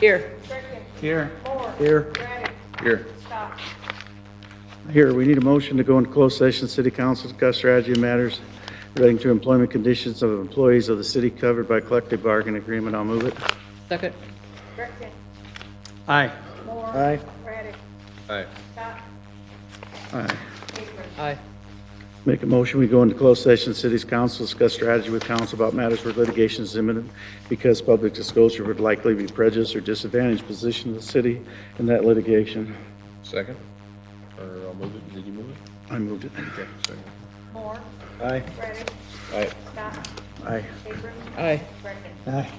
Here. Here. Here. Here. Here, we need a motion to go into closed session. City council discuss strategy and matters relating to employment conditions of employees of the city covered by collective bargaining agreement. I'll move it. Second. Aye. Aye. Aye. Aye. Aye. Make a motion, we go into closed session. City's council discuss strategy with council about matters where litigation is imminent because public disclosure would likely be prejudice or disadvantage position of the city in that litigation. Second. Or I'll move it. Did you move it? I moved it. Okay, second. Moore, Aye. Reddick, Aye. Scott, Aye. Abrams, Aye. Gretchen. Aye.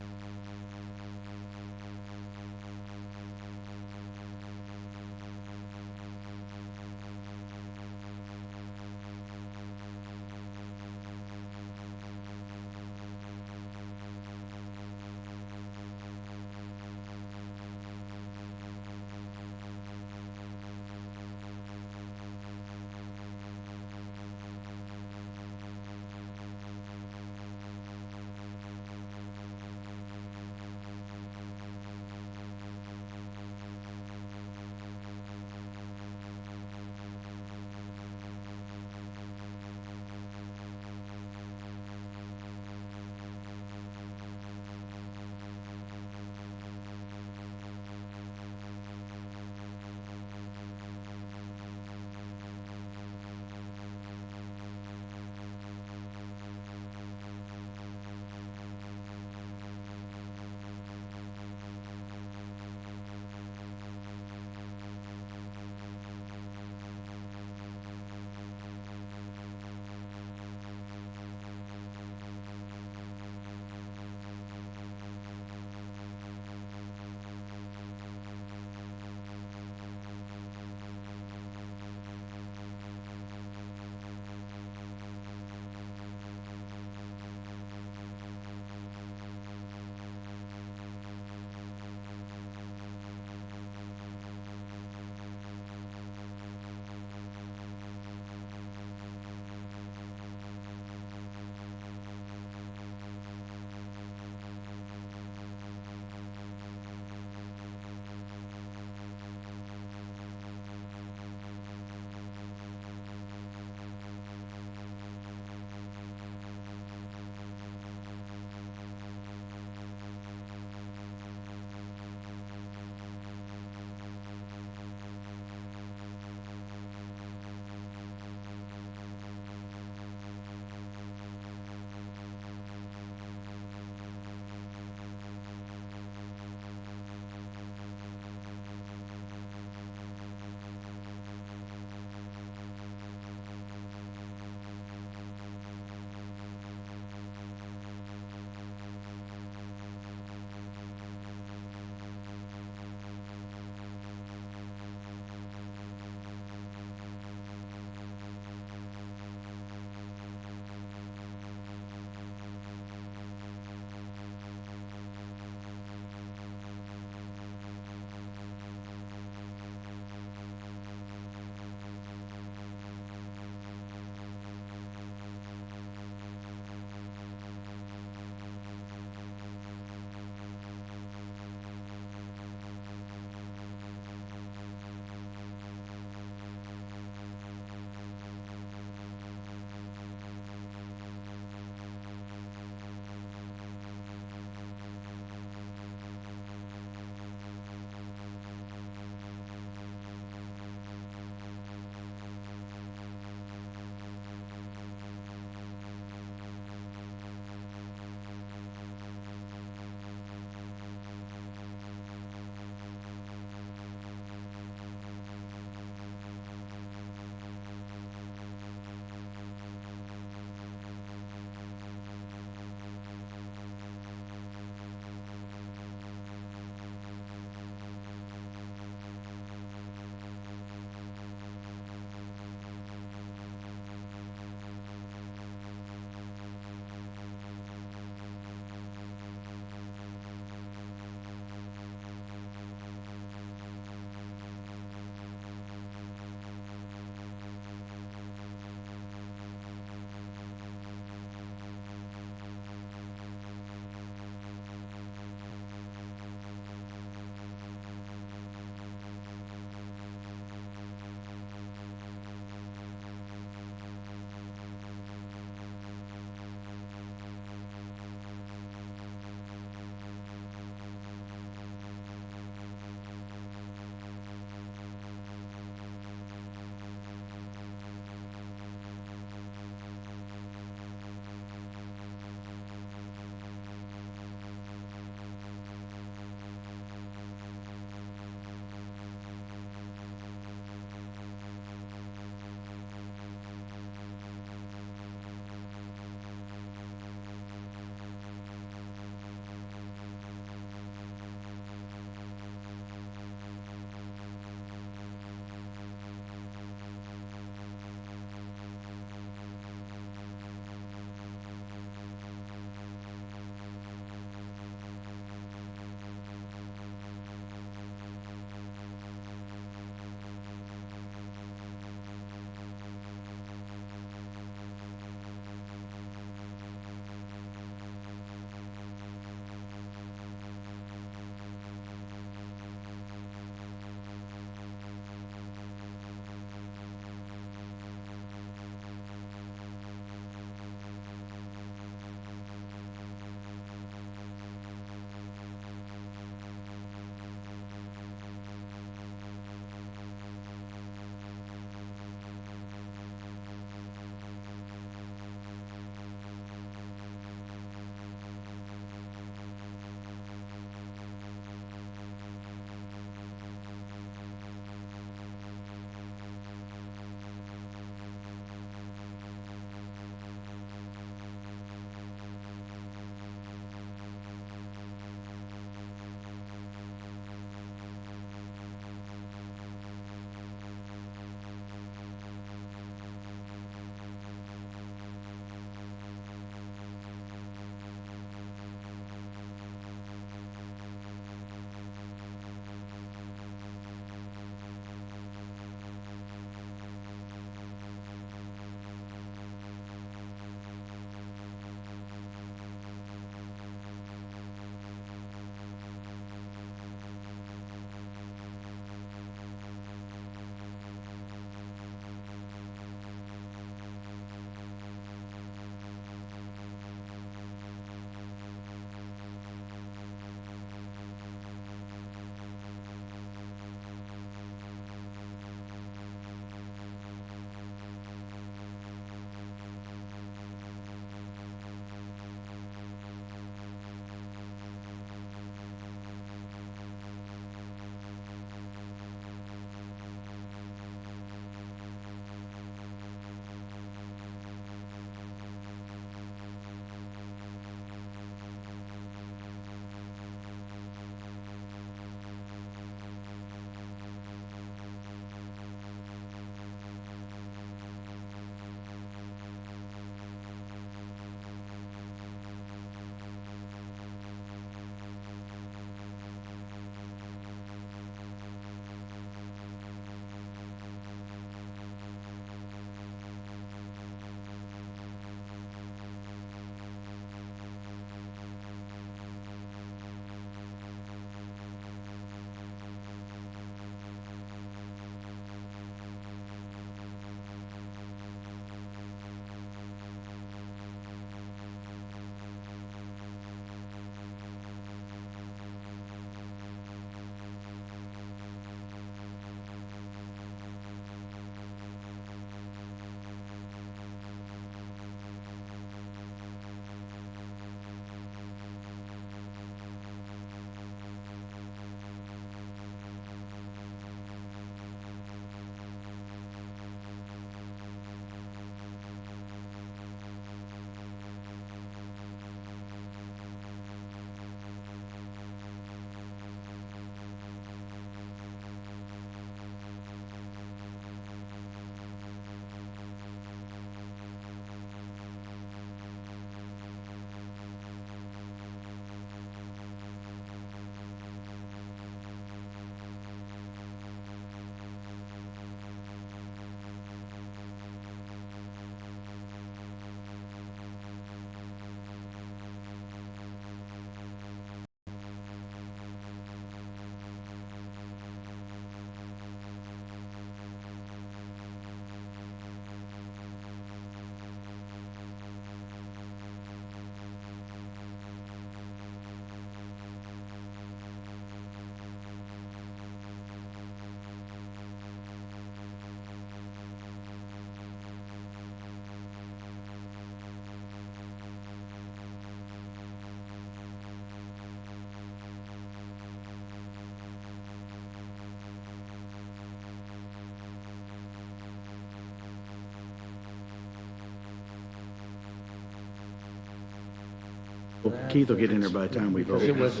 Well, Keith will get in there by the time we vote. It was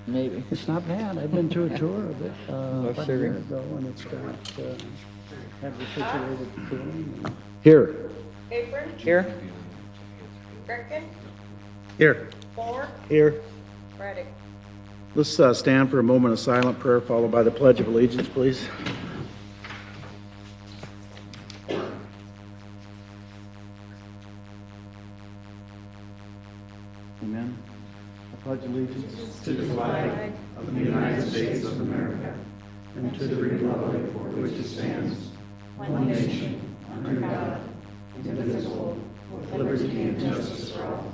Maybe. it's not bad. I've been through a tour of it about a sure. year ago, and it's got have refrigerated cooling. And Here. Apron, Here? Greckin, Here. Moore, Here. Reddick. Let's stand for a moment of silent prayer, followed by the Pledge of Allegiance, please. Amen. I pledge allegiance to the flag of the United States of America and to the republic for which it stands, one nation, under God, indivisible, with liberty and justice for all.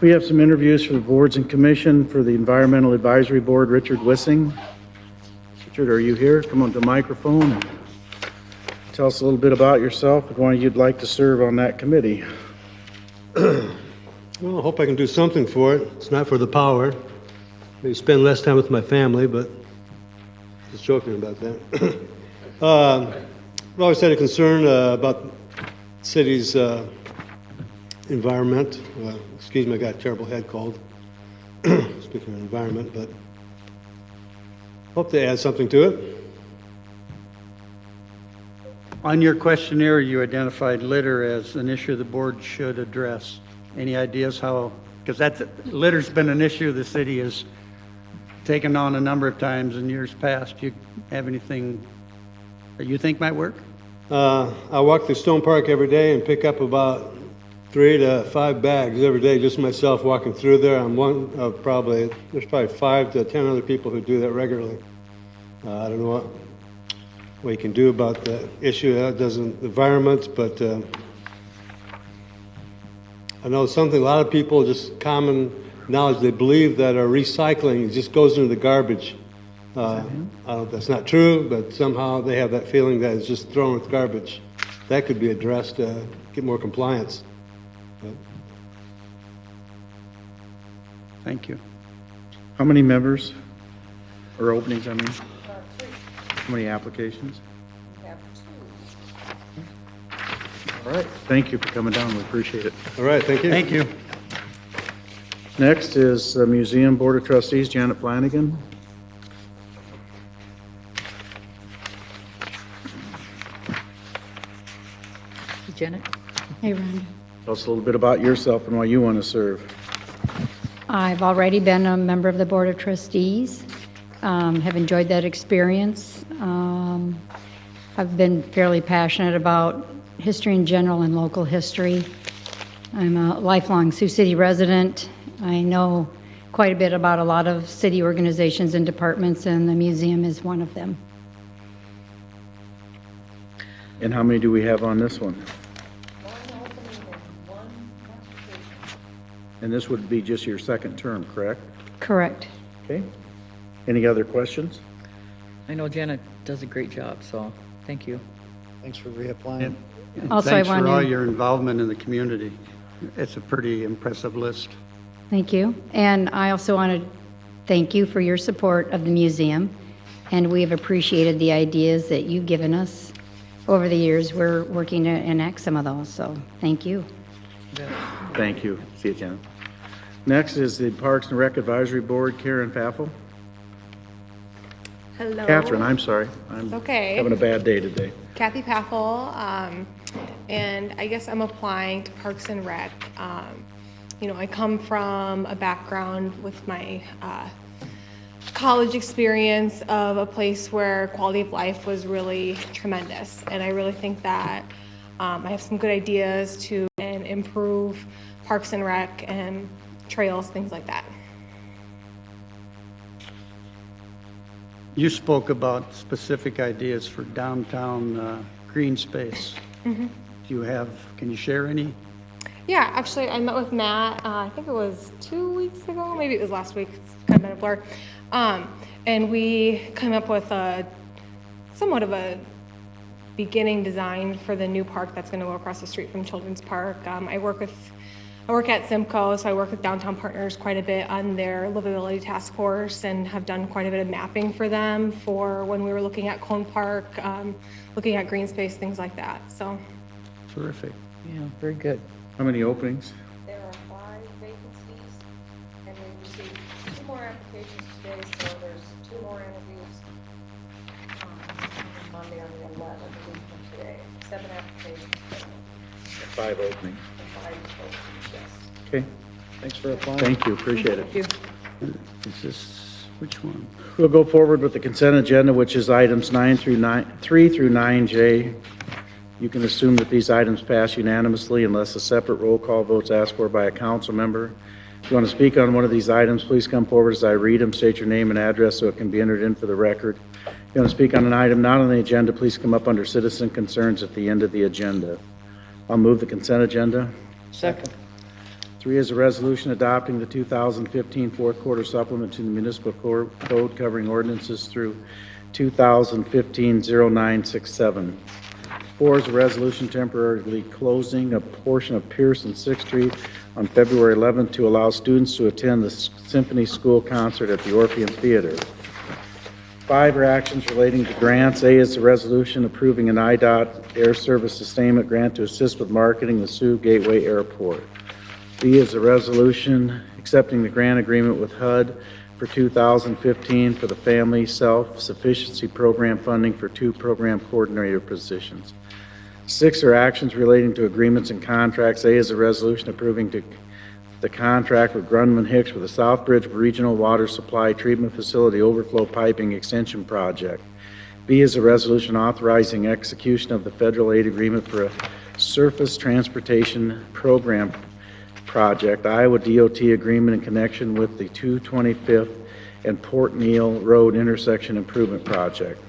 We have some interviews for the boards and commission. For the Environmental Advisory Board, Richard Wissing. Richard, are you here? Come on to the microphone and tell us a little bit about yourself and why you'd like to serve on that committee. Well, I hope I can do something for it. It's not for the power. Maybe spend less time with my family, but just joking about that. I've always had a concern about the city's environment. Excuse me, I got a terrible head cold. Speaking of environment, but hope to add something to it. on your questionnaire, you identified litter as an issue the board should address. Any ideas how? Because litter's been an issue the city has taken on a number of times in years past. Do you have anything that you think might work? I walk through Stone Park every day and pick up about 3 to 5 bags every day, just myself walking through there. I'm one of there's probably 5 to 10 other people who do that regularly. I don't know what you can do about the issue that doesn't environment, but I know something a lot of people, just common knowledge, they believe that our recycling just goes into the garbage. That's not true, but somehow they have that feeling that it's just thrown with garbage. That could be addressed to get more compliance. Thank you. How many members or openings, I mean? How many applications? We have 2. All right. Thank you for coming down. We appreciate it. All right, thank you. Thank you. Next is Museum Board of Trustees, Janet Flanagan. Janet? Hey, Rhonda. Tell us a little bit about yourself and why you want to serve. I've already been a member of the Board of Trustees, have enjoyed that experience. I've been fairly passionate about history in general and local history. I'm a lifelong Sioux City resident. I know quite a bit about a lot of city organizations and departments, and the museum is one of them. And how many do we have on this one? 1 opening and 1 application. And this would be just your second term, correct? Correct. Okay. Any other questions? I know Janet does a great job, so thank you. Thanks for reapplying. And Also, thanks I for wanna- all your involvement in the community. It's a pretty impressive list. Thank you. And I also want to thank you for your support of the museum, and we have appreciated the ideas that you've given us over the years. We're working to enact some of those, so thank you. Thank you. See you, Janet. Next is the Parks and Rec Advisory Board, Karen Faffel. Hello. Catherine, I'm sorry. I'm okay. having a bad day today. Kathy Paffel, and I guess I'm applying to Parks and Rec. You know, I come from a background with my college experience of a place where quality of life was really tremendous, and I really think that I have some good ideas to improve Parks and Rec and trails, things like that. You spoke about specific ideas for downtown green space. Mm-hmm. Can you share any? Yeah, actually, I met with Matt, I think it was 2 weeks ago, maybe it was last week, it's kind of been a blur. And we came up with somewhat of a beginning design for the new park that's going to go across the street from Children's Park. I work at Simcoe, so I work with Downtown Partners quite a bit on their livability task force and have done quite a bit of mapping for them for when we were looking at Cone Park, looking at green space, things like that. So Terrific. Yeah, very good. How many openings? There are 5 vacancies, and we received 2 more applications today, so there's 2 more interviews. Monday on the 11th, a week from today. 7 applications, 5 openings. and 5 openings, yes. Okay, Thanks for applying. thank you, appreciate it. Thank you. Is this, which one? We'll go forward with the consent agenda, which is items 3 through 9J. You can assume that these items pass unanimously unless a separate roll call vote is asked for by a council member. If you want to speak on one of these items, please come forward as I read them. State your name and address so it can be entered in for the record. If you want to speak on an item not on the agenda, please come up under citizen concerns at the end of the agenda. I'll move the consent agenda. Second. 3 is a resolution adopting the 2015 fourth quarter supplement to the municipal code covering ordinances through 2015-0967. 4 is a resolution temporarily closing a portion of Pierce and 6th Street on February 11th to allow students to attend the Symphony School concert at the Orpheum Theater. 5 are actions relating to grants. A is a resolution approving an IDOT Air Service Sustainment Grant to assist with marketing the Sioux Gateway Airport. B is a resolution accepting the grant agreement with HUD for 2015 for the Family Self-Sufficiency Program funding for 2 program coordinator positions. 6 are actions relating to agreements and contracts. A is a resolution approving the contract with Grundman Hicks for the Southbridge Regional Water Supply Treatment Facility Overflow Piping Extension Project. B is a resolution authorizing execution of the federal aid agreement for a surface transportation program project, Iowa DOT agreement in connection with the 225th and Port Neal Road intersection improvement project.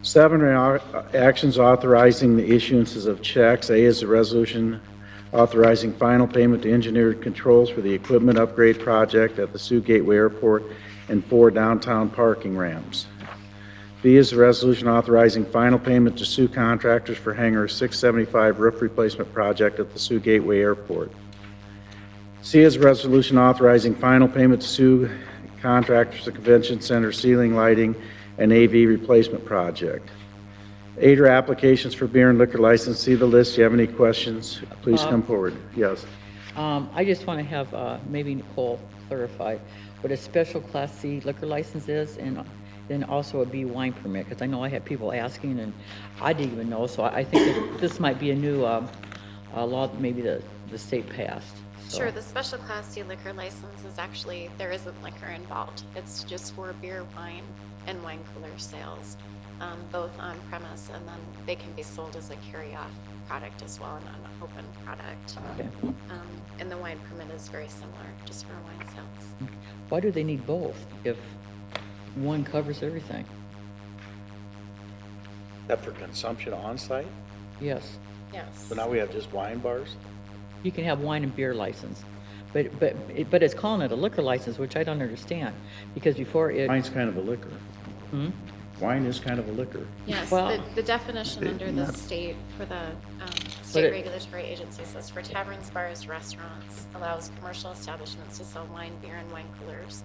7 are actions authorizing the issuances of checks. A is a resolution authorizing final payment to engineered controls for the equipment upgrade project at the Sioux Gateway Airport and 4 downtown parking ramps. B is a resolution authorizing final payment to Sioux contractors for Hangar 675 roof replacement project at the Sioux Gateway Airport. C is a resolution authorizing final payment to Sioux contractors to Convention Center ceiling lighting and AV replacement project. 8 are applications for beer and liquor license. See the list. If you have any questions, please come forward. Yes. I just want to have maybe Nicole clarify what a special Class C liquor license is, and then also a B wine permit, because I know I had people asking, and I didn't even know, so I think that this might be a new law that maybe the state passed. So. Sure, the special Class C liquor license is actually, there isn't liquor involved. It's just for beer, wine, and wine cooler sales, both on premise, and then they can be sold as a carry-off product as well, and an open product. Okay. And the wine permit is very similar, just for wine sales. Why do they need both if one covers everything? That for consumption on site? Yes. Yes. So now we have just wine bars? You can have wine and beer license, but it's calling it a liquor license, which I don't understand, because before it. Wine's kind of a liquor. Wine is kind of a liquor. Yes, Well- the definition under the state, for the state regulatory agency says for taverns, bars, restaurants, allows commercial establishments to sell wine, beer, and wine coolers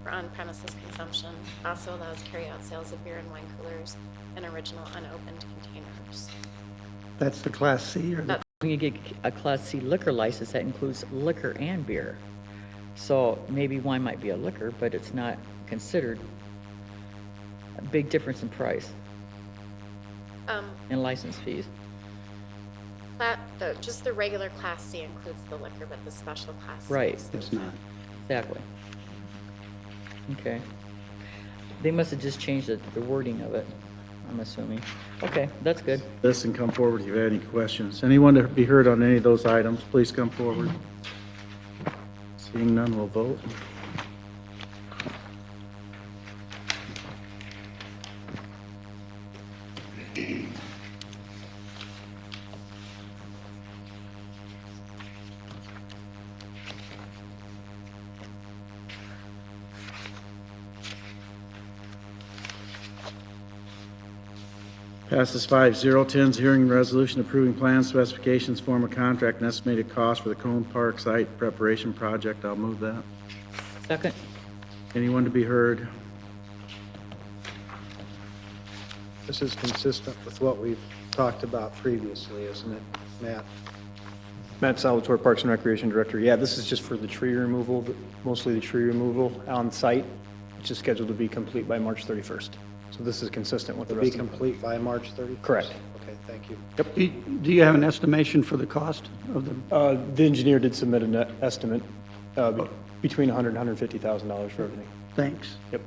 for on-premises consumption, also allows carry-out sales of beer and wine coolers in original unopened containers. That's the Class C or the, When you get a Class C liquor license, that includes liquor and beer. So maybe wine might be a liquor, but it's not considered a big difference in price and license fees. Just the regular Class C includes the liquor, but the special Class C Right. it's not. Exactly. Okay. They must have just changed the wording of it, I'm assuming. Okay, that's good. Listen, come forward if you have any questions. Anyone to be heard on any of those items, please come forward. Seeing none, we'll vote. Passes 5-0. 10 is hearing resolution approving plans, specifications, form of contract, and estimated cost for the Cone Park site preparation project. I'll move that. Second? Anyone to be heard? This is consistent with what we've talked about previously, isn't it? Matt? Matt Salvatore, Parks and Recreation Director. Yeah, this is just for the tree removal, mostly the tree removal on site, which is scheduled to be complete by March 31st. So this is consistent with the Will rest be of the... complete by March 30th? Correct. Okay, thank you. Do you have an estimation for the cost of the, The engineer did submit an estimate between $100,000 and $150,000 for everything. thanks. Yep.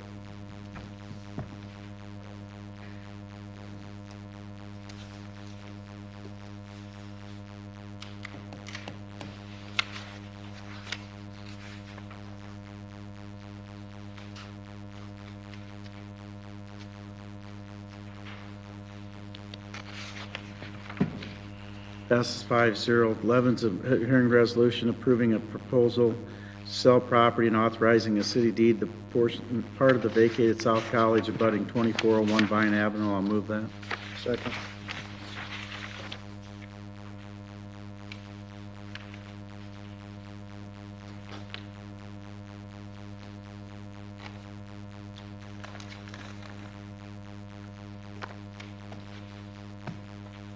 Passes 5-0. 11's a hearing resolution approving a proposal to sell property and authorizing a city deed the portion, part of the vacated South College abutting 2401 Vine Avenue. I'll move that. Second.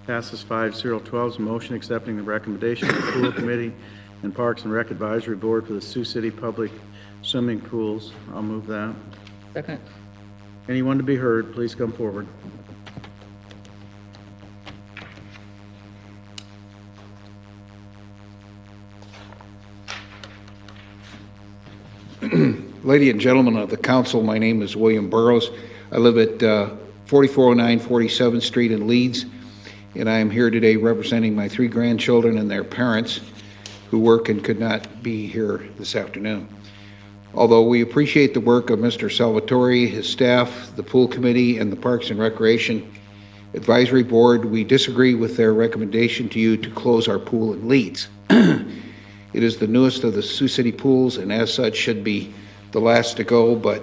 Passes 5-0. 12's a motion accepting the recommendation of the Pool Committee and Parks and Rec Advisory Board for the Sioux City Public Swimming Pools. I'll move that. Second. Anyone to be heard, please come forward. Lady and gentlemen of the council, my name is William Burrows. I live at 4409 47th Street in Leeds, and I am here today representing my 3 grandchildren and their parents who work and could not be here this afternoon. Although we appreciate the work of Mr. Salvatore, his staff, the Pool Committee, and the Parks and Recreation Advisory Board, we disagree with their recommendation to you to close our pool in Leeds. It is the newest of the Sioux City pools, and as such should be the last to go, but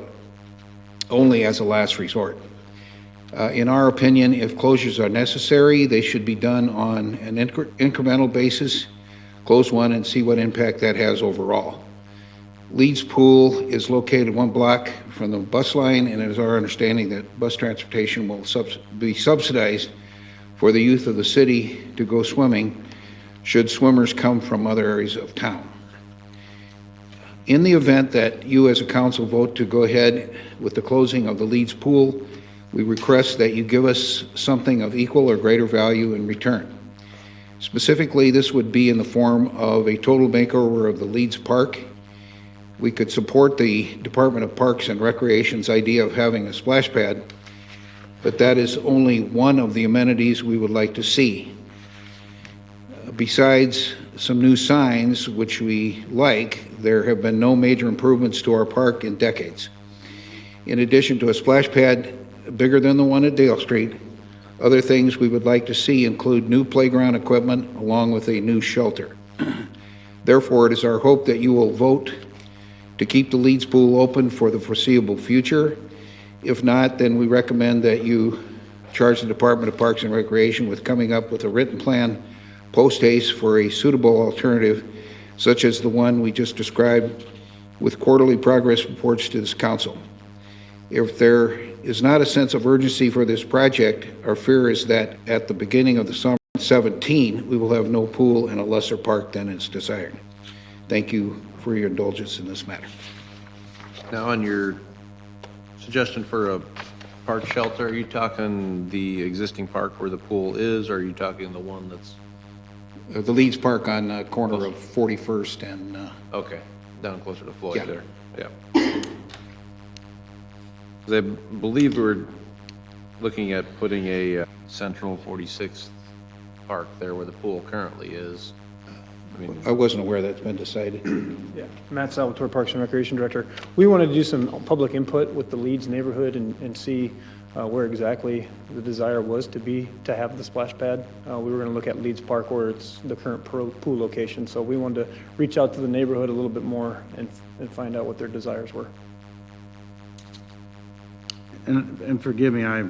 only as a last resort. In our opinion, if closures are necessary, they should be done on an incremental basis. Close one and see what impact that has overall. Leeds Pool is located 1 block from the bus line, and it is our understanding that bus transportation will be subsidized for the youth of the city to go swimming should swimmers come from other areas of town. In the event that you as a council vote to go ahead with the closing of the Leeds Pool, we request that you give us something of equal or greater value in return. Specifically, this would be in the form of a total makeover of the Leeds Park. We could support the Department of Parks and Recreation's idea of having a splash pad, but that is only one of the amenities we would like to see. Besides some new signs, which we like, there have been no major improvements to our park in decades. In addition to a splash pad bigger than the one at Dale Street, other things we would like to see include new playground equipment along with a new shelter. Therefore, it is our hope that you will vote to keep the Leeds Pool open for the foreseeable future. If not, then we recommend that you charge the Department of Parks and Recreation with coming up with a written plan post haste for a suitable alternative, such as the one we just described, with quarterly progress reports to this council. If there is not a sense of urgency for this project, our fear is that at the beginning of the summer 17, we will have no pool and a lesser park than is desired. Thank you for your indulgence in this matter. Now, on your suggestion for a park shelter, are you talking the existing park where the pool is, or are you talking the one that's... The Leeds Park on the corner of 41st and... Okay, down closer to Floyd Yeah. there. Yeah. 'Cause I believe we're looking at putting a central 46th park there where the pool currently is. I mean, I wasn't aware that's been decided. Yeah, Matt Salvatore, Parks and Recreation Director. We wanted to do some public input with the Leeds neighborhood and see where exactly the desire was to have the splash pad. We were going to look at Leeds Park where it's the current pool location. So we wanted to reach out to the neighborhood a little bit more and find out what their desires were. And forgive me, I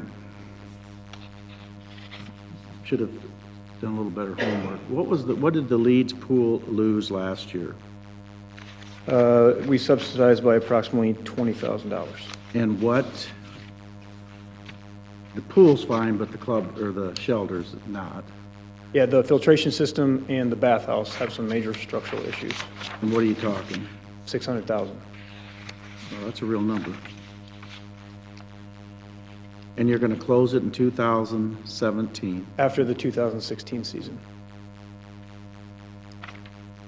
should have done a little better homework. What did the Leeds Pool lose last year? We subsidized by approximately $20,000. And what, the pool's fine, but the club or the shelter's not. Yeah, the filtration system and the bathhouse have some major structural issues. And what are you talking? 600,000. Well, that's a real number. And you're going to close it in 2017. After the 2016 season.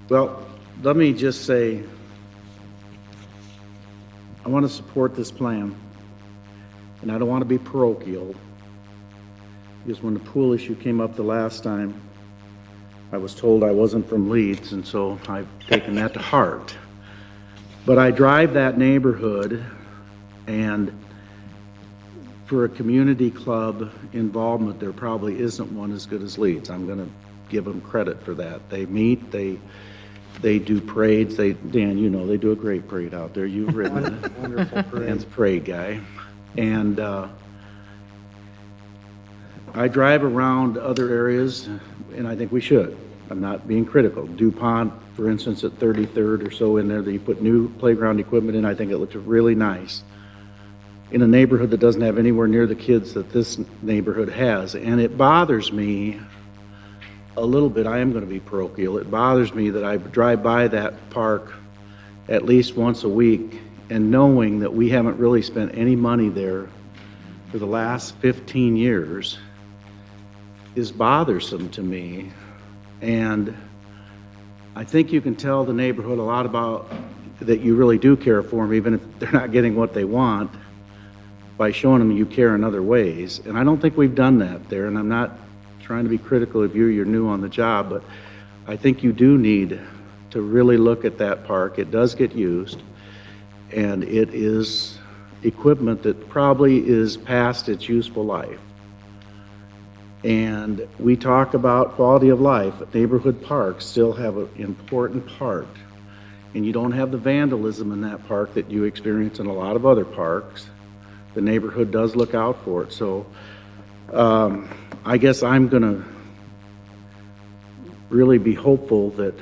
Well, let me just say, I want to support this plan, and I don't want to be parochial, because when the pool issue came up the last time, I was told I wasn't from Leeds, and so I've taken that to heart. But I drive that neighborhood, and for a community club involvement, there probably isn't one as good as Leeds. I'm going to give them credit for that. They meet, they do parades. Dan, you know, they do a great parade out there. You've ridden it. Wonderful parade. Dan's a parade guy. And I drive around other areas, and I think we should. I'm not being critical. DuPont, for instance, at 33rd or so in there, that you put new playground equipment in, I think it looks really nice. In a neighborhood that doesn't have anywhere near the kids that this neighborhood has. And it bothers me a little bit. I am going to be parochial. It bothers me that I drive by that park at least once a week, and knowing that we haven't really spent any money there for the last 15 years is bothersome to me. And I think you can tell the neighborhood a lot about that you really do care for them, even if they're not getting what they want, by showing them you care in other ways. And I don't think we've done that there, and I'm not trying to be critical of you, you're new on the job, but I think you do need to really look at that park. It does get used, and it is equipment that probably is past its useful life. And we talk about quality of life. Neighborhood parks still have an important part, and you don't have the vandalism in that park that you experience in a lot of other parks. The neighborhood does look out for it. So I guess I'm going to really be hopeful that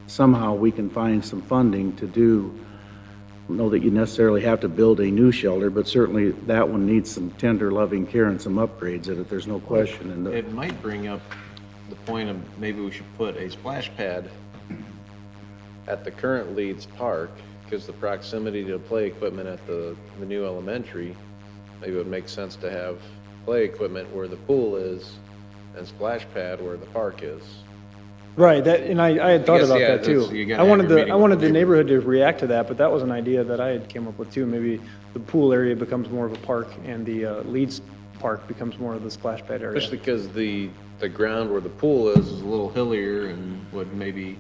somehow we can find some funding to do. I don't know that you necessarily have to build a new shelter, but certainly that one needs some tender, loving care and some upgrades in it. There's no question. And It might bring up the point of maybe we should put a splash pad at the current Leeds Park, because the proximity to play equipment at the new elementary, maybe it would make sense to have play equipment where the pool is and splash pad where the park is. Right, that, and I had thought guess, about yeah, that too. that's- you gotta I wanted have your the, meeting I with wanted the the neighborhood to react to that, but that was an idea that I had came up with too. Maybe the pool area becomes more of a park and the Leeds Park becomes more of the splash pad area. Especially because the ground where the pool is a little hillier and would maybe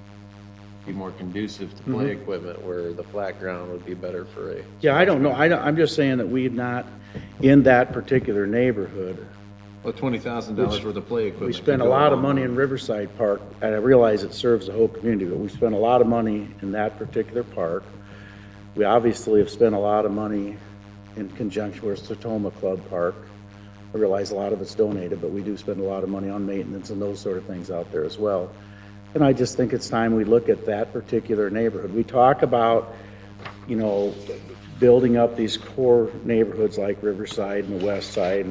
be more conducive to play equipment, where the flat ground would be better for a. yeah, I don't know. I'm just saying that we've not, in that particular neighborhood, Well, $20,000 worth of play equipment. we spent a lot of money in Riverside Park, and I realize it serves the whole community, but we spent a lot of money in that particular park. We obviously have spent a lot of money in conjunction with Sertoma Club Park. I realize a lot of it's donated, but we do spend a lot of money on maintenance and those sort of things out there as well. And I just think it's time we look at that particular neighborhood. We talk about, you know, building up these core neighborhoods like Riverside and the West Side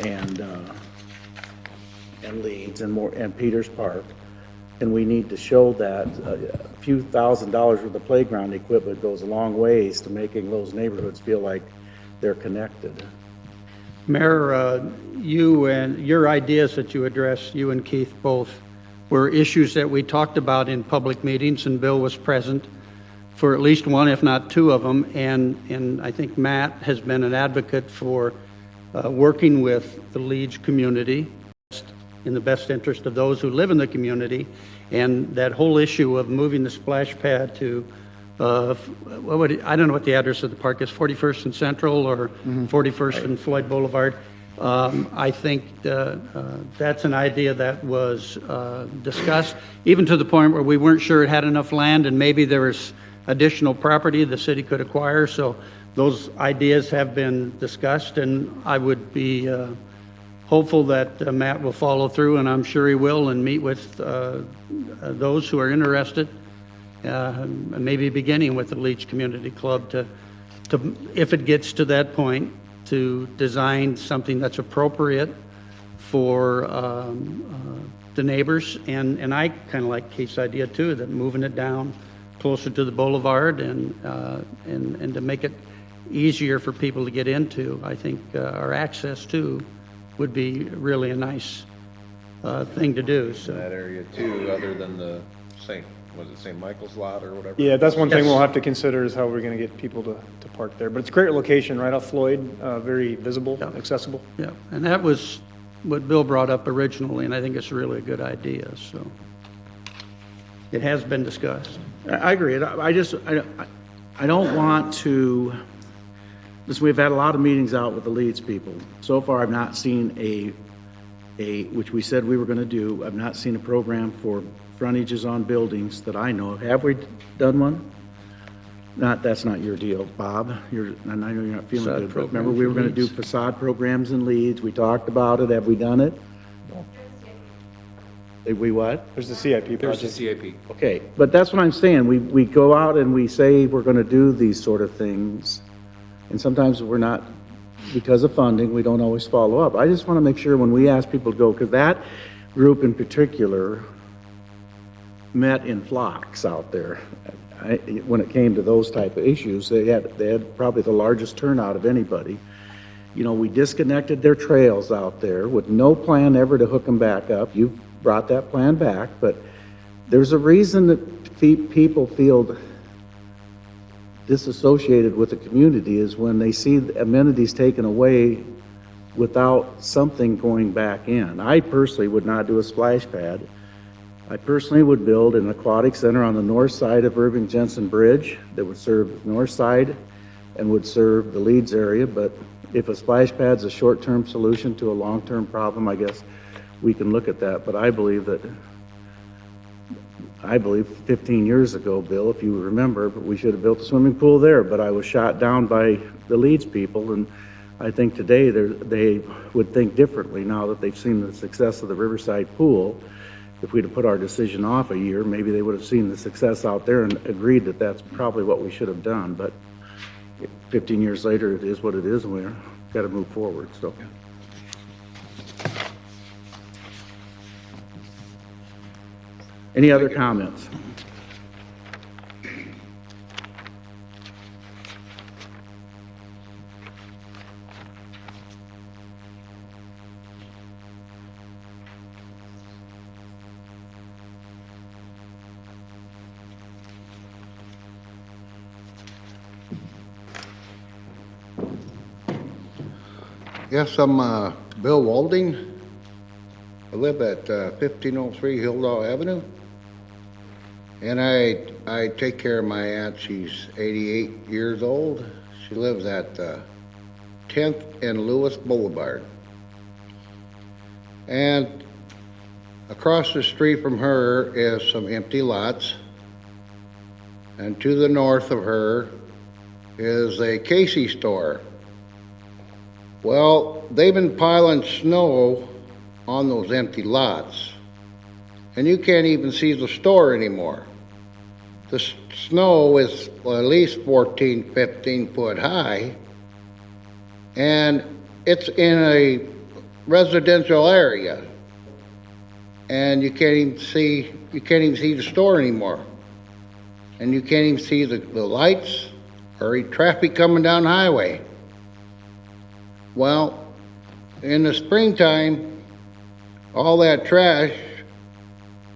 and Leeds and Peters Park. And we need to show that a few $1,000s worth of playground equipment goes a long ways to making those neighborhoods feel like they're connected. Mayor, you and your ideas that you addressed, you and Keith both, were issues that we talked about in public meetings, and Bill was present for at least one, if not two of them. And I think Matt has been an advocate for working with the Leeds community in the best interest of those who live in the community. And that whole issue of moving the splash pad to, I don't know what the address of the park is, 41st and Central or 41st and Floyd Boulevard. I think that's an idea that was discussed, even to the point where we weren't sure it had enough land, and maybe there was additional property the city could acquire. So those ideas have been discussed, and I would be hopeful that Matt will follow through, and I'm sure he will, and meet with those who are interested, maybe beginning with the Leeds Community Club to, if it gets to that point, to design something that's appropriate for the neighbors, and I kind of like Kate's idea too, that moving it down closer to the boulevard and to make it easier for people to get into, I think our access too would be really a nice thing to do, In so. that area too, other than the St. Michael's lot or whatever? Yeah, that's one thing Yes. we'll have to consider is how we're going to get people to park there. But it's a great location right off Floyd, very visible, Yeah. accessible. Yeah, and that was what Bill brought up originally, and I think it's really a good idea, so. It has been discussed. I agree. I don't want to, listen, we've had a lot of meetings out with the Leeds people. So far, I've not seen which we said we were going to do, I've not seen a program for frontages on buildings that I know of. Have we done one? That's not your deal, Bob. And I know you're not feeling Facade good, but remember programs we were in going to do Leeds. facade programs in Leeds. We talked about it. Have we done it? Did we what? There's the CIP project. CIP. Okay, but that's what I'm saying. We go out and we say we're going to do these sort of things, and sometimes we're not, because of funding, we don't always follow up. I just want to make sure when we ask people to go, because that group in particular met in flocks out there. When it came to those type of issues, they had probably the largest turnout of anybody. You know, we disconnected their trails out there with no plan ever to hook them back up. You've brought that plan back, but there's a reason that people feel disassociated with the community is when they see the amenities taken away without something going back in. I personally would not do a splash pad. I personally would build an aquatic center on the north side of Irving Jensen Bridge that would serve the north side and would serve the Leeds area, but if a splash pad's a short-term solution to a long-term problem, I guess we can look at that. But I believe 15 years ago, Bill, if you remember, we should have built a swimming pool there, but I was shot down by the Leeds people, and I think today they would think differently now that they've seen the success of the Riverside pool. If we'd have put our decision off a year, maybe they would have seen the success out there and agreed that that's probably what we should have done. But 15 years later, it is what it is, and we've got to move forward, so. Any other comments? Yes, I'm Bill Walding. I live at 1503 Hilldale Avenue. And I take care of my aunt. She's 88 years old. She lives at 10th and Lewis Boulevard. And across the street from her is some empty lots. And to the north of her is a Casey store. Well, they've been piling snow on those empty lots, and you can't even see the store anymore. The snow is at least 14, 15 foot high, and it's in a residential area, and you can't even see the store anymore, and you can't even see the lights or any traffic coming down the highway. Well, in the springtime, all that trash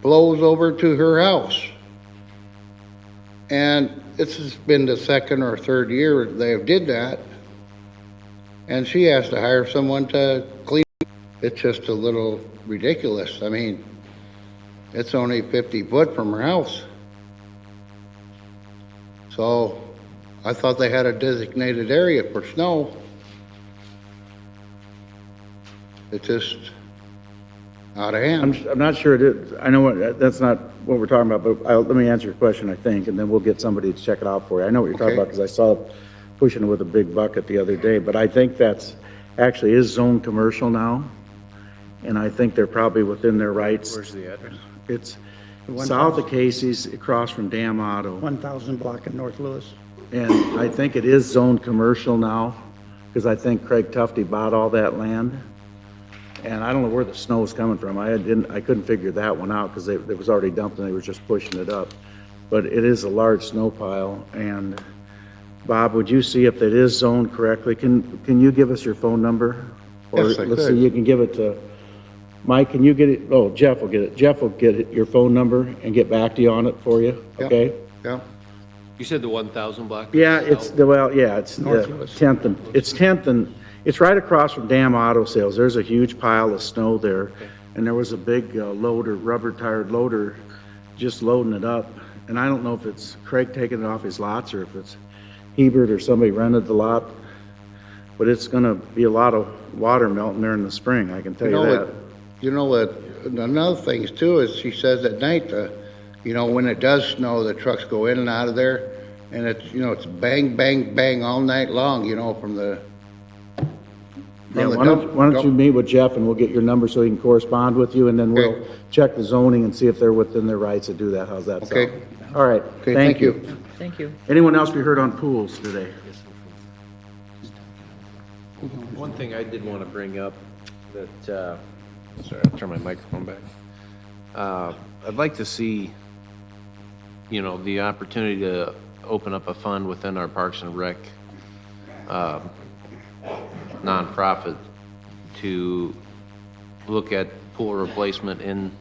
blows over to her house. And this has been the second or third year they did that. And she has to hire someone to clean. It's just a little ridiculous. I mean, it's only 50 foot from her house. So I thought they had a designated area for snow. It's just out of hand. I'm not sure it is. I know that's not what we're talking about, but let me answer your question, I think, and then we'll get somebody to check it out for you. I know what you're talking Okay. about because I saw it pushing it with a big bucket the other day, but I think that's actually is zone commercial now, and I think they're probably within their rights. Where's the address? It's The south of Casey's, across from Dam Auto, 1,000 block in North Lewis. and I think it is zoned commercial now, because I think Craig Tufty bought all that land. And I don't know where the snow's coming from. I couldn't figure that one out because it was already dumped and they were just pushing it up. But it is a large snow pile. And Bob, would you see if it is zoned correctly? Can you give us your phone number? Or Yes, I let's see, could. you can give it to Mike. Can you get it? Oh, Jeff will get it. Jeff will get it, your phone number and get back to you on it for you. Yeah. Okay? Yeah, You said the 1,000 block? Yeah, it's it's 10th and it's right across from Dam Auto Sales. There's a huge pile of snow there. And there was a big loader, rubber tired loader, just loading it up. And I don't know if it's Craig taking it off his lots or if it's Hebert or somebody rented the lot. But it's gonna be a lot of water melting there in the spring, I can tell you that. you know what, another thing is too, is she says at night, you know, when it does snow, the trucks go in and out of there, and it's, you know, it's bang, bang, bang all night long, you know, from the Yeah, why don't you meet with Jeff and we'll get your number so he can correspond with you, and then we'll Okay. check the zoning and see if they're within their rights to do that. How's that sound? Okay. All right, Okay, thank you. Thank you. Anyone else be heard on pools today? One thing I did want to bring up that, sorry, I'll turn my microphone back. I'd like to see, you know, the opportunity to open up a fund within our Parks and Rec nonprofit to look at pool replacement in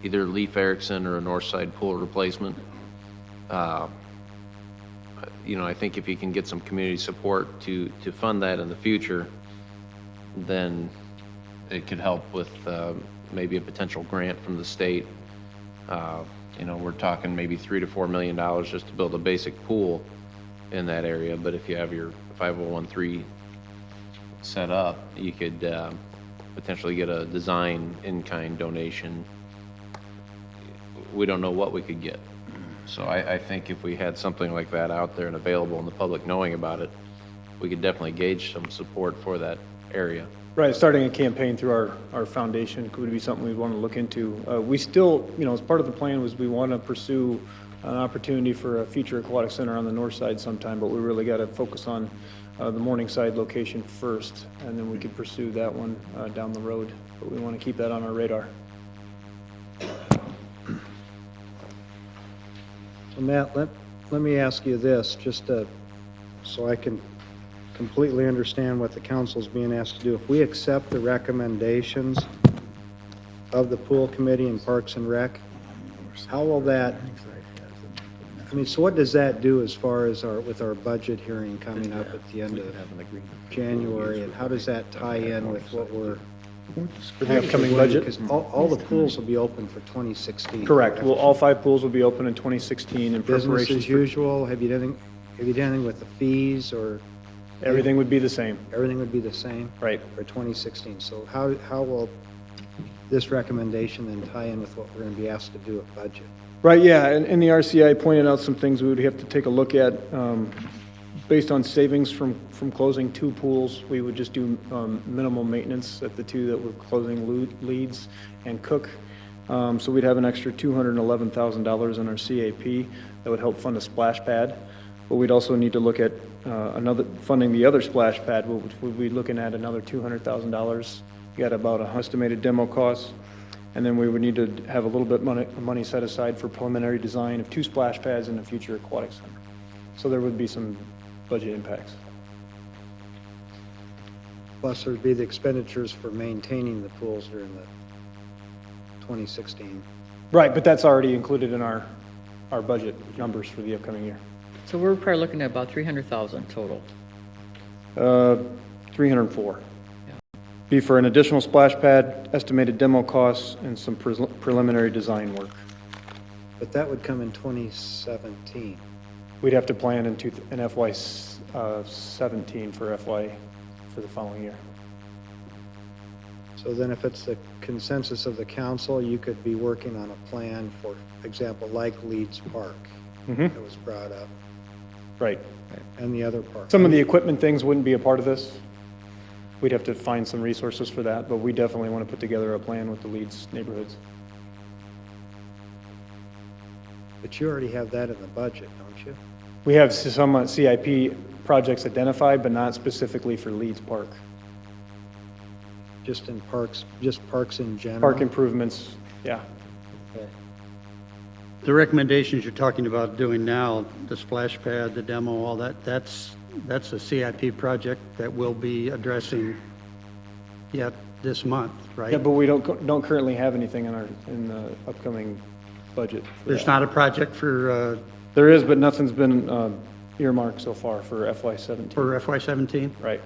either Leif Erikson or a north side pool replacement. You know, I think if you can get some community support to fund that in the future, then it could help with maybe a potential grant from the state. You know, we're talking maybe $3 to $4 million just to build a basic pool in that area. But if you have your 501(c)(3) set up, you could potentially get a design in-kind donation. We don't know what we could get. So I think if we had something like that out there and available and the public knowing about it, we could definitely gauge some support for that area. Right, starting a campaign through our foundation could be something we'd want to look into. We still, you know, as part of the plan was we want to pursue an opportunity for a future aquatic center on the north side sometime, but we really got to focus on the Morningside location first, and then we could pursue that one down the road. But we want to keep that on our radar. So Matt, let me ask you this, just so I can completely understand what the council's being asked to do. If we accept the recommendations of the pool committee and Parks and Rec, how will that, I mean, so what does that do as far as with our budget hearing coming up at the end of January, and how does that tie in with what we're For the upcoming budget? Because all the pools will be open for 2016. Correct. Well, all 5 pools will be open in 2016 in Business preparation. as usual. Have you done anything with the fees, or Everything would be the same. everything would be the same? Right. For 2016. So how will this recommendation then tie in with what we're going to be asked to do at budget? Right, yeah, and the RCI pointed out some things we would have to take a look at. Based on savings from closing 2 pools, we would just do minimal maintenance at the 2 that were closing, Leeds and Cook. So we'd have an extra $211,000 in our CAP that would help fund a splash pad. But we'd also need to look at funding the other splash pad, which we'd be looking at another $200,000. You got about an estimated demo costs. And then we would need to have a little bit money set aside for preliminary design of 2 splash pads in the future aquatic center. So there would be some budget impacts. Plus, there'd be the expenditures for maintaining the pools during the 2016. Right, but that's already included in our budget numbers for the upcoming year. So we're probably looking at about 300,000 total. 304. Be for an additional splash pad, estimated demo costs, and some preliminary design work. But that would come in 2017. We'd have to plan in FY 17 for the following year. So then if it's the consensus of the council, you could be working on a plan, for example, like Leeds Park that was brought up, Right. and the other park. Some of the equipment things wouldn't be a part of this. We'd have to find some resources for that, but we definitely want to put together a plan with the Leeds neighborhoods. But you already have that in the budget, don't you? We have some CIP projects identified, but not specifically for Leeds Park. just in parks, just parks in general? Park improvements, yeah. Okay. The recommendations you're talking about doing now, the splash pad, the demo, all that, that's a CIP project that we'll be addressing yet this month, right? Yeah, but we don't currently have anything in the upcoming budget. for There's that. not a project for There is, but nothing's been earmarked so far for FY17. FY17? Right.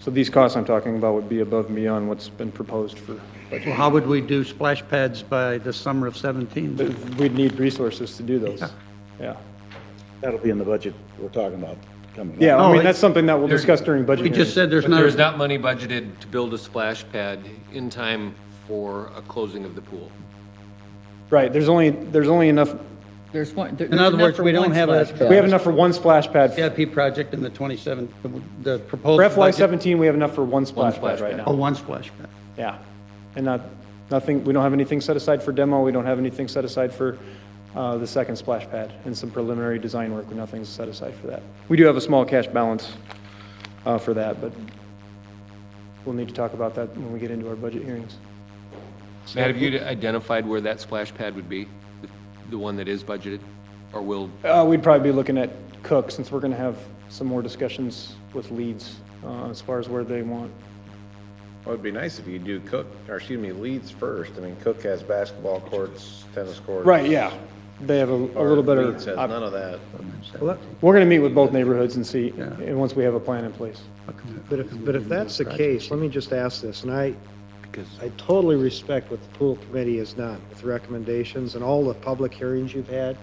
So these costs I'm talking about would be above and beyond what's been proposed for budget. Well, how would we do splash pads by the summer of 17? But we'd need resources to do those. Yeah. That'll be in the budget we're talking about coming up. Yeah, I Oh, mean, that's something that we'll discuss during budget We hearings. just said there's But there's not, not money budgeted to build a splash pad in time for a closing of the pool. Right, there's only enough, There's one. in other words, we don't have a we have enough for one splash pad. CIP project in the 27, the For proposed budget. FY17, we have enough for one splash splash pad right pad. Oh, now. one splash pad. Yeah. And nothing, we don't have anything set aside for demo, we don't have anything set aside for the second splash pad, and some preliminary design work, nothing's set aside for that. We do have a small cash balance for that, but we'll need to talk about that when we get into our budget hearings. Matt, have you identified where that splash pad would be? The one that is budgeted? Or will, We'd probably be looking at Cook, since we're gonna have some more discussions with Leeds as far as where they want. Well, it'd be nice if you do Leeds first. I mean, Cook has basketball courts, tennis courts. Right, yeah. They have a little better. Leeds has none of that. We're gonna meet with both neighborhoods and see, and once we have a plan in place. But if that's the case, let me just ask this, and I totally respect what the pool committee has done with recommendations and all the public hearings you've had,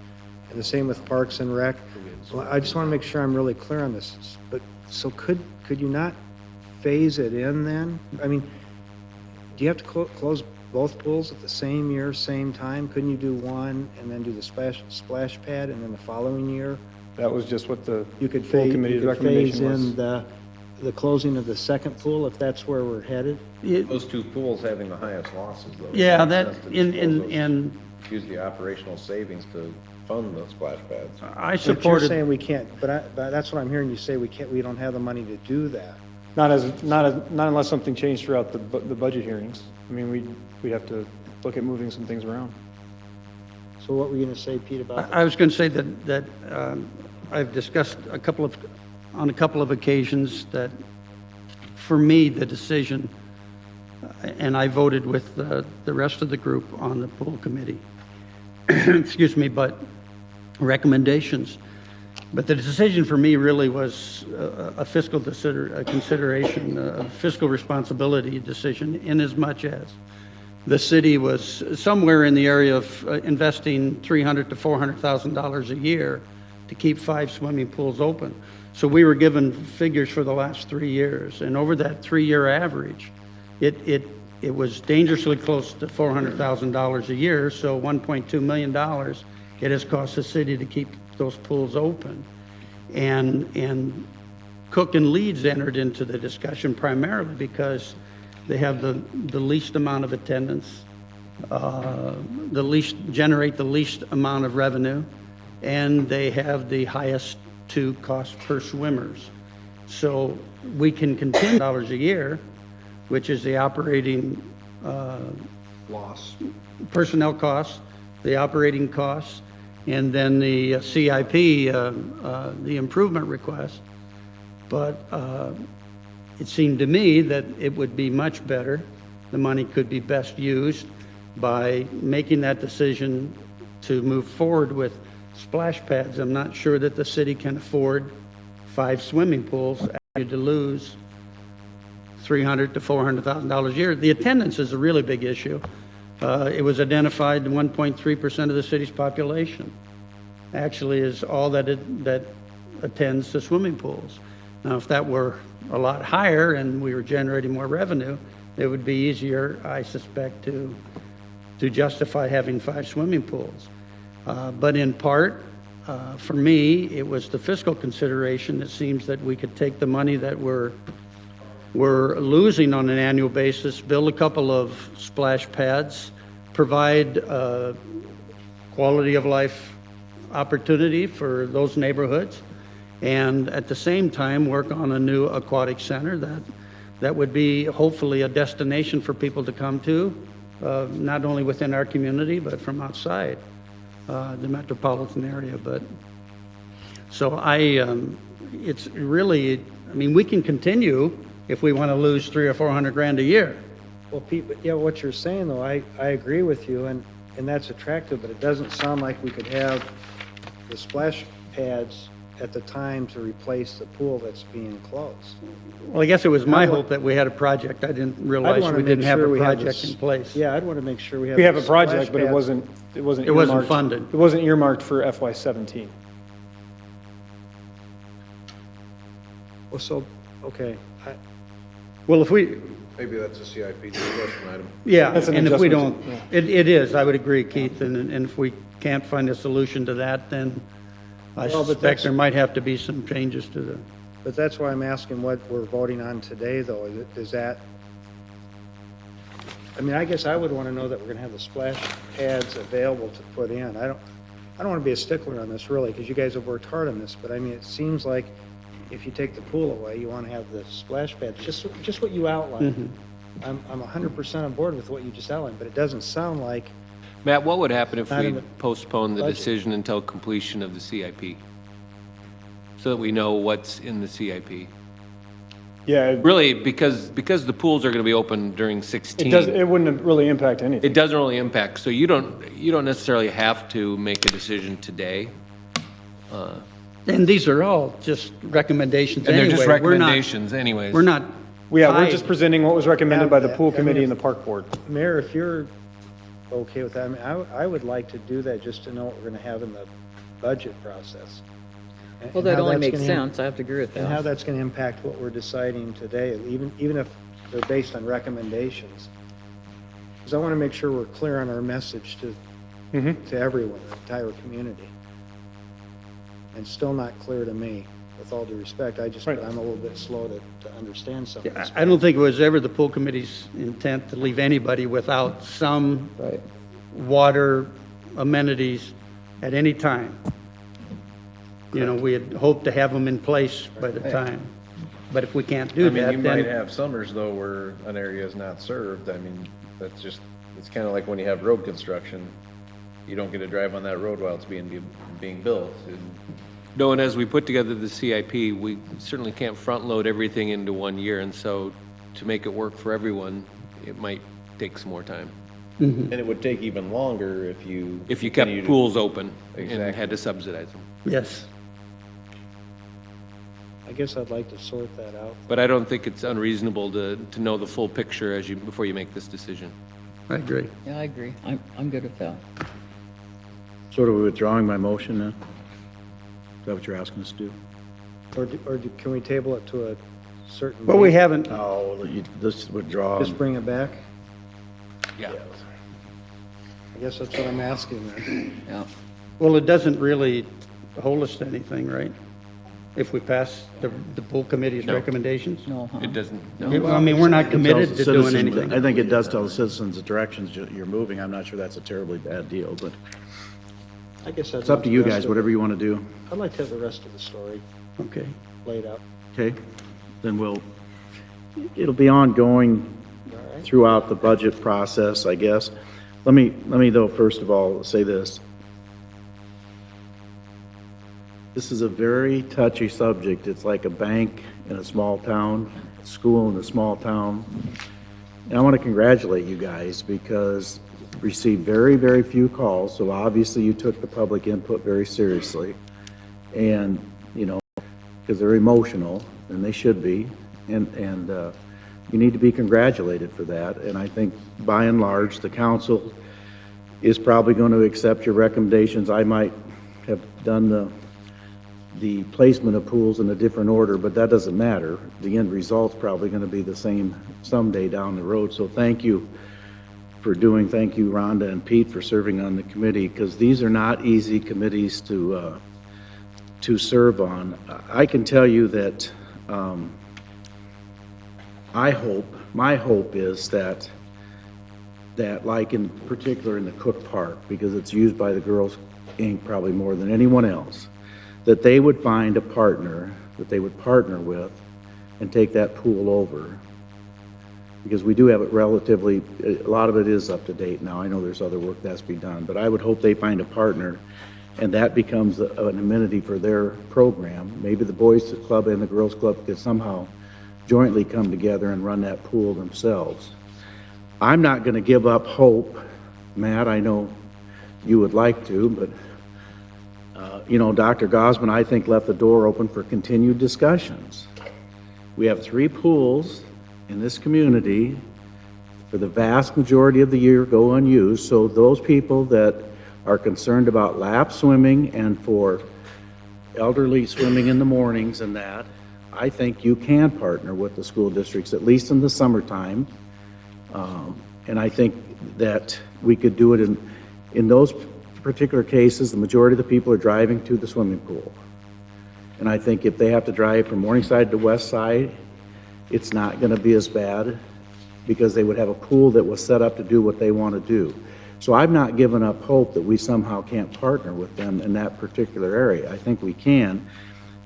and the same with Parks and Rec. Well, I just want to make sure I'm really clear on this. But, so could you not phase it in then? I mean, do you have to close both pools at the same year, same time? Couldn't you do one and then do the splash pad and then the following year? That was just what the You could full phase, committee's phase recommendation in was. the closing of the second pool if that's where we're headed? Those two pools having the highest losses, though. Yeah, It that, makes sense to dispose those. in, Use the operational savings to fund the splash pads. I But you're supported, saying we can't, but that's what I'm hearing you say, we don't have the money to do that. Not unless something changed throughout the budget hearings. I mean, we'd have to look at moving some things around. So what were you going to say, Pete, about that? I was going to say that I've discussed on a couple of occasions that, for me, the decision, and I voted with the rest of the group on the pool committee, excuse me, but recommendations. But the decision for me really was a fiscal consideration, a fiscal responsibility decision, in as much as the city was somewhere in the area of investing $300,000 to $400,000 a year to keep 5 swimming pools open. So we were given figures for the last 3 years, and over that 3-year average, it was dangerously close to $400,000 a year. So $1.2 million it has cost the city to keep those pools open. And Cook and Leeds entered into the discussion primarily because they have the least amount of attendance, generate the least amount of revenue, and they have the highest 2 cost per swimmers. So we can continue $1 a year, which is the operating Loss. personnel costs, the operating costs, and then the CIP, the improvement request. But it seemed to me that it would be much better, the money could be best used by making that decision to move forward with splash pads. I'm not sure that the city can afford 5 swimming pools to lose $300,000 to $400,000 a year. The attendance is a really big issue. It was identified 1.3% of the city's population actually is all that attends the swimming pools. Now, if that were a lot higher and we were generating more revenue, it would be easier, I suspect, to justify having 5 swimming pools. But in part, for me, it was the fiscal consideration. It seems that we could take the money that we're losing on an annual basis, build a couple of splash pads, provide quality of life opportunity for those neighborhoods, and at the same time work on a new aquatic center that that would be hopefully a destination for people to come to, not only within our community, but from outside the metropolitan area. But so it's really, I mean, we can continue if we want to lose 300 or 400 grand a year. Well, Pete, but yeah, what you're saying though, I agree with you, and that's attractive, but it doesn't sound like we could have the splash pads at the time to replace the pool that's being closed. Well, I guess it was my hope that we had a project. I didn't realize wanna we didn't make have sure a we have project this- in place. Yeah, I'd want to make sure we have. We have the a project, splash but it pads. wasn't It wasn't earmarked- funded. It wasn't earmarked for FY '17. Well, so, okay, Well, if we, Maybe that's a CIP discussion item. yeah, That's an and if we don't, adjustment, it is, I would agree, Keith, and if we can't find a solution to that, then I Well, but suspect that's- there might have to be some changes to the, but that's why I'm asking what we're voting on today, though. Is that, I mean, I guess I would want to know that we're going to have the splash pads available to put in. I don't want to be a stickler on this, really, because you guys have worked hard on this, but I mean, it seems like if you take the pool away, you want to have the splash pads, just what you outlined. I'm 100% on board with what you just outlined, but it doesn't sound like, Matt, what would happen if Not in we the postponed the budget. decision until completion of the CIP? So that we know what's in the CIP? Yeah, Really, because the pools are gonna be open during 16. it wouldn't really impact anything. It doesn't really impact, so you don't necessarily have to make a decision today. and these are all just recommendations And anyway. they're just We're not- recommendations anyways. We're not Yeah, we're tied. just presenting what was recommended by the Yeah, pool I mean, committee if- and the park board. Mayor, if you're okay with that, I mean, I would like to do that just to know what we're going to have in the budget process. And- Well, and that how only that's makes gonna sense, I have to agree with And how that. that's going to impact what we're deciding today, even if they're based on recommendations. Because I want to make sure we're clear on our message to everyone, the entire community. And still not clear to me, with all due respect. I'm a little bit slow to understand some of this. I don't think it was ever the pool committee's intent to leave anybody without some water amenities at any time. You know, we had hoped to have them in place by the time, but if we can't do I mean, that, you might then, have summers though where an area is not served. I mean, that's just, it's kind of like when you have road construction. You don't get to drive on that road while it's being built. And No, and as we put together the CIP, we certainly can't front-load everything into 1 year, and so to make it work for everyone, it might take some more time. And it would take even longer if you. If you continue kept to- pools open and Exactly. had to subsidize them. yes. I guess I'd like to sort that out. But I don't think it's unreasonable to know the full picture before you make this decision. I agree. Yeah, I agree, I'm good with that. Sort of withdrawing my motion then? Is that what you're asking us to do? Can we table it to a certain? But we date? haven't, No, just withdraw. Just bring it back? Yeah. I guess that's what I'm asking then. Yeah. well, it doesn't really hold us to anything, right? If we pass the pool committee's No. recommendations? No, huh? It doesn't, no. I mean, we're not committed to doing Citizens- anything. I think it does tell the citizens the directions you're moving. I'm not sure that's a terribly bad deal, but I guess that's. it's up to you guys, whatever you want to do. I'd like to have the rest of the story Okay. laid out. Okay? Then it'll be ongoing throughout the budget process, I guess. Let me though, first of all, say this. This is a very touchy subject. It's like a bank in a small town, a school in a small town. And I want to congratulate you guys because you received very, very few calls, so obviously you took the public input very seriously. And, you know, because they're emotional, and they should be, and you need to be congratulated for that. And I think by and large, the council is probably going to accept your recommendations. I might have done the placement of pools in a different order, but that doesn't matter. The end result's probably going to be the same someday down the road. So thank you, Rhonda and Pete, for serving on the committee, because these are not easy committees to serve on. I can tell you that my hope is that like in particular in the Cook Park, because it's used by the Girls Inc. probably more than anyone else, that they would find a partner that they would partner with and take that pool over because we do have it relatively, a lot of it is up to date now. I know there's other work that's to be done, but I would hope they find a partner, and that becomes an amenity for their program. Maybe the boys club and the girls club could somehow jointly come together and run that pool themselves. I'm not going to give up hope, Matt. I know you would like to, but Dr. Gosman, I think, left the door open for continued discussions. We have 3 pools in this community for the vast majority of the year go unused, so those people that are concerned about lap swimming and for elderly swimming in the mornings and that, I think you can partner with the school districts, at least in the summertime. And I think that we could do it in those particular cases. The majority of the people are driving to the swimming pool. And I think if they have to drive from Morningside to West Side, it's not going to be as bad because they would have a pool that was set up to do what they want to do. So I've not given up hope that we somehow can't partner with them in that particular area. I think we can,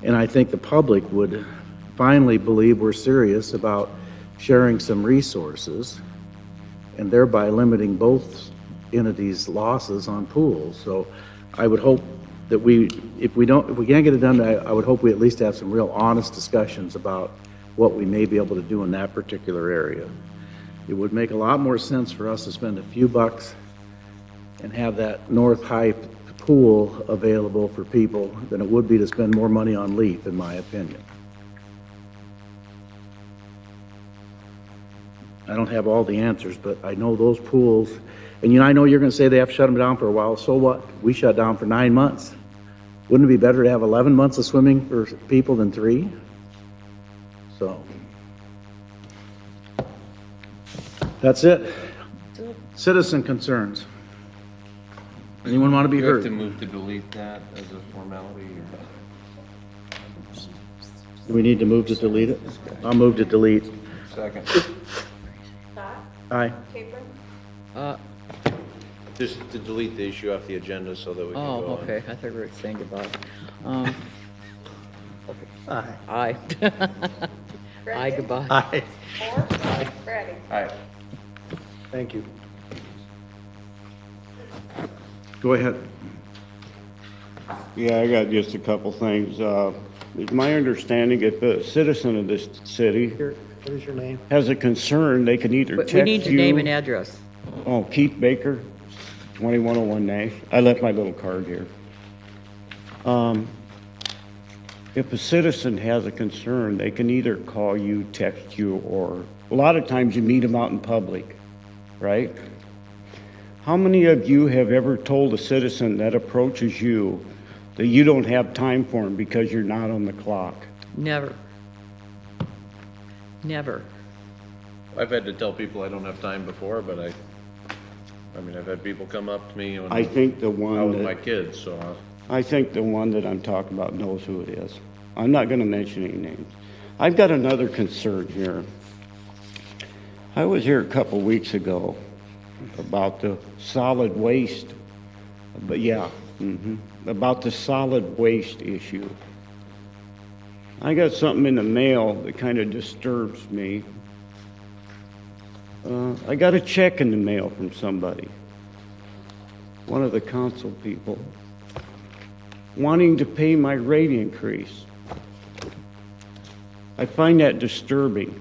and I think the public would finally believe we're serious about sharing some resources and thereby limiting both entities' losses on pools. So I would hope that if we can't get it done, I would hope we at least have some real honest discussions about what we may be able to do in that particular area. It would make a lot more sense for us to spend a few bucks and have that North High pool available for people than it would be to spend more money on Leaf, in my opinion. I don't have all the answers, but I know those pools, and I know you're going to say they have to shut them down for a while. So what? We shut down for 9 months. Wouldn't it be better to have 11 months of swimming for people than 3? So that's it. Citizen concerns. Anyone want to be Do you have heard? to move to delete that as a formality? Do we need to move to delete it? I'll move to delete. Second. Scott? Aye. Capron? Just to delete the issue off the agenda so that we can go on. Oh, okay, I thought we were saying goodbye. Aye. Aye. Aye, goodbye. Aye. Moore? Ready? All right. Thank you. Go ahead. Yeah, I got just a couple things. It's my understanding if a citizen of this city What is your name? has a concern, they can either But text we need your name and you. address. Oh, Keith Baker, 2101 Nash. I left my little card here. If a citizen has a concern, they can either call you, text you, or a lot of times you meet them out in public, right? How many of you have ever told a citizen that approaches you that you don't have time for them because you're not on the clock? Never. Never. I've had to tell people I don't have time before, but I've had people come up to me when I think the I'm one out with my that, kids, so I think the one that I'm talking about knows who it is. I'm not going to mention any names. I've got another concern here. I was here a couple weeks ago about the solid waste, but yeah, about the solid waste issue. I got something in the mail that kind of disturbs me. I got a check in the mail from somebody, one of the council people, wanting to pay my rate increase. I find that disturbing.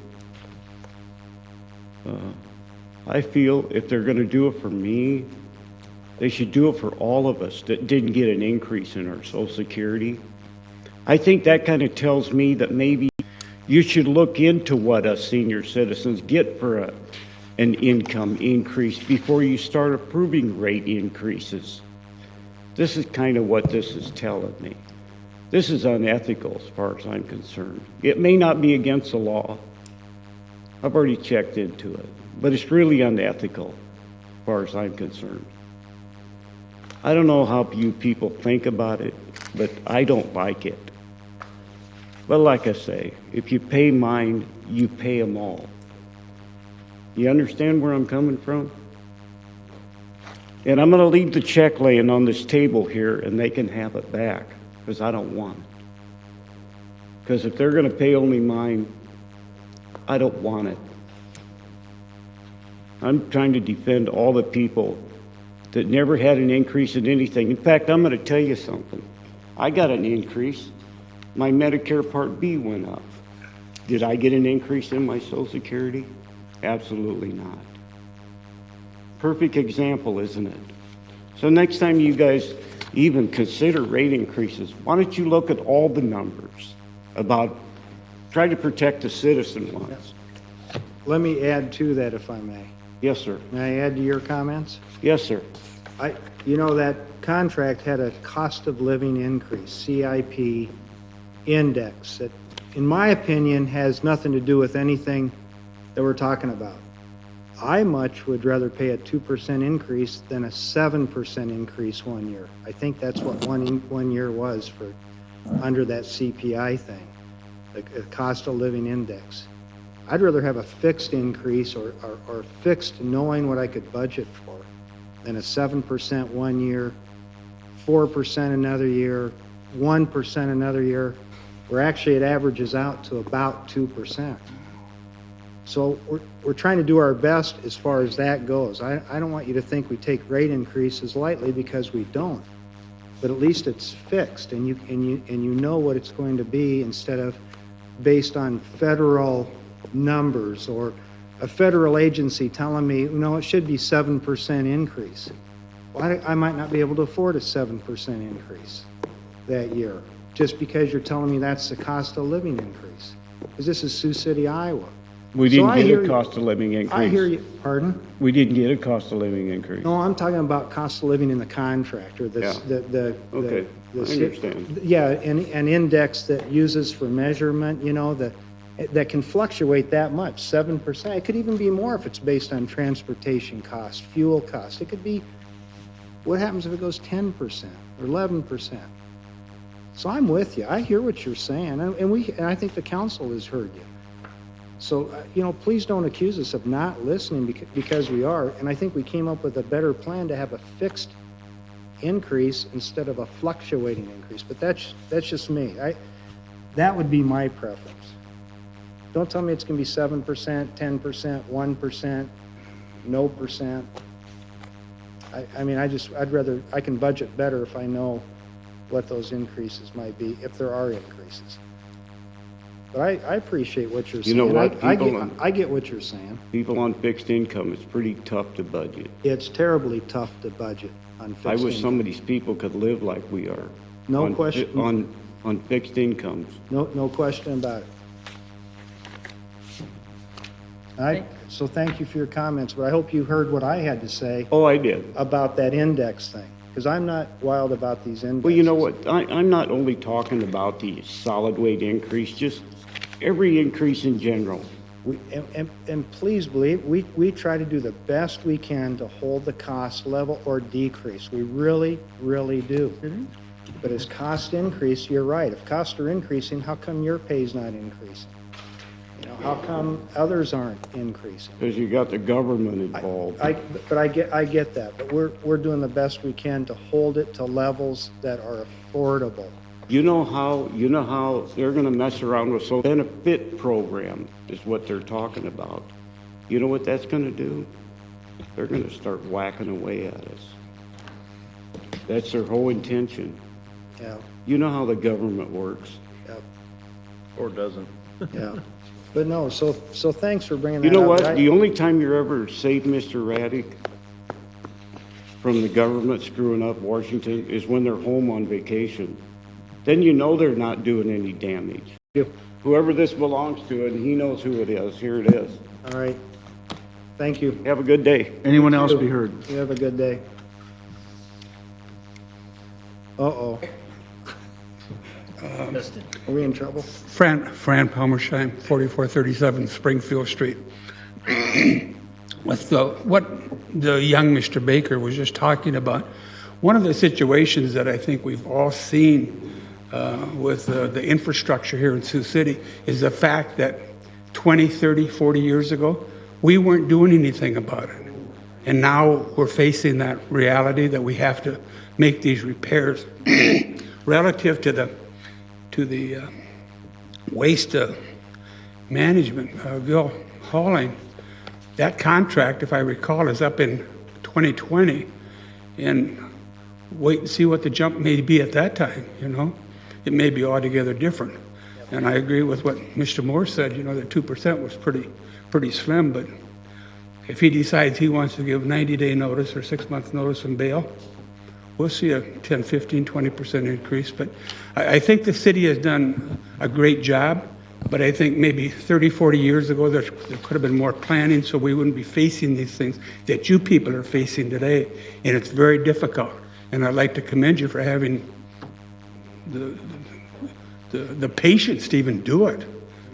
I feel if they're going to do it for me, they should do it for all of us that didn't get an increase in our Social Security. I think that kind of tells me that maybe you should look into what us senior citizens get for an income increase before you start approving rate increases. This is kind of what this is telling me. This is unethical as far as I'm concerned. It may not be against the law. I've already checked into it, but it's really unethical as far as I'm concerned. I don't know how you people think about it, but I don't like it. But like I say, if you pay mine, you pay them all. You understand where I'm coming from? And I'm going to leave the check laying on this table here, and they can have it back, because I don't want it. Because if they're going to pay only mine, I don't want it. I'm trying to defend all the people that never had an increase in anything. In fact, I'm going to tell you something. I got an increase. My Medicare Part B went up. Did I get an increase in my Social Security? Absolutely not. Perfect example, isn't it? So next time you guys even consider rate increases, why don't you look at all the numbers about try to protect the citizen once. Let me add to that if I may. Yes, sir. May I add to your comments? Yes, sir. You know, that contract had a cost of living increase, CIP index, that, in my opinion, has nothing to do with anything that we're talking about. I much would rather pay a 2% increase than a 7% increase 1 year. I think that's what one year was for under that CPI thing, the cost of living index. I'd rather have a fixed increase or fixed knowing what I could budget for than a 7% 1 year, 4% another year, 1% another year, where actually it averages out to about 2%. So we're trying to do our best as far as that goes. I don't want you to think we take rate increases lightly, because we don't. But at least it's fixed, and you know what it's going to be, instead of based on federal numbers or a federal agency telling me, no, it should be 7% increase. Well, I might not be able to afford a 7% increase that year, just because you're telling me that's the cost of living increase. Because this is Sioux City, Iowa. We didn't get a cost of living increase. I hear you. Pardon? We didn't get a cost of living increase. No, I'm talking about cost of living in the contract, or Okay, I understand. Yeah, an index that uses for measurement, you know, that can fluctuate that much, 7%. It could even be more if it's based on transportation costs, fuel costs. It could be, what happens if it goes 10% or 11%? So I'm with you. I hear what you're saying, and I think the council has heard you. So, you know, please don't accuse us of not listening, because we are. And I think we came up with a better plan to have a fixed increase instead of a fluctuating increase. But that's just me. That would be my preference. Don't tell me it's going to be 7%, 10%, 1%, no percent. I mean, I can budget better if I know what those increases might be, if there are increases. But I appreciate what you're saying. You know what? I get what you're saying. People on fixed income, it's pretty tough to budget. It's terribly tough to budget on fixed I wish income. some of these people could live like we are. No on, question. On fixed incomes. No question about it. So thank you for your comments, but I hope you heard what I had to say. Oh, I did. About that index thing, because I'm not wild about these indexes. Well, you know what? I'm not only talking about the solid weight increase, just every increase in general. And please believe, we try to do the best we can to hold the cost level or decrease. We really, really do. Mm-hmm. But as costs increase, you're right. If costs are increasing, how come your pay's not increasing? You know, how come others aren't increasing? Because you got the government involved. But I get that. But we're doing the best we can to hold it to levels that are affordable. You know how they're going to mess around with social benefit program is what they're talking about. You know what that's going to do? They're going to start whacking away at us. That's their whole intention. Yeah. You know how the government works. Yeah. Or doesn't. Yeah. But no, so thanks for bringing that up. You know up. what? The only time you're ever saved, Mr. Raddick, from the government screwing up Washington is when they're home on vacation. Then you know they're not doing any damage. Whoever this belongs to, and he knows who it is, here it is. All right. Thank you. Have a good day. Anyone else be heard? You have a good day. Uh-oh. Are we in trouble? Fran Palmersheim, 4437 Springfield Street. With what the young Mr. Baker was just talking about, one of the situations that I think we've all seen with the infrastructure here in Sioux City is the fact that 20, 30, 40 years ago, we weren't doing anything about it. And now we're facing that reality that we have to make these repairs. Relative to the waste management, hauling, That contract, if I recall, is up in 2020, and wait and see what the jump may be at that time, you know? It may be altogether different. And I agree with what Mr. Moore said, you know, that 2% was pretty slim, but if he decides he wants to give 90-day notice or 6 months notice and bail, we'll see a 10, 15, 20% increase. But I think the city has done a great job, but I think maybe 30, 40 years ago, there could have been more planning so we wouldn't be facing these things that you people are facing today. And it's very difficult. And I'd like to commend you for having the patience to even do it.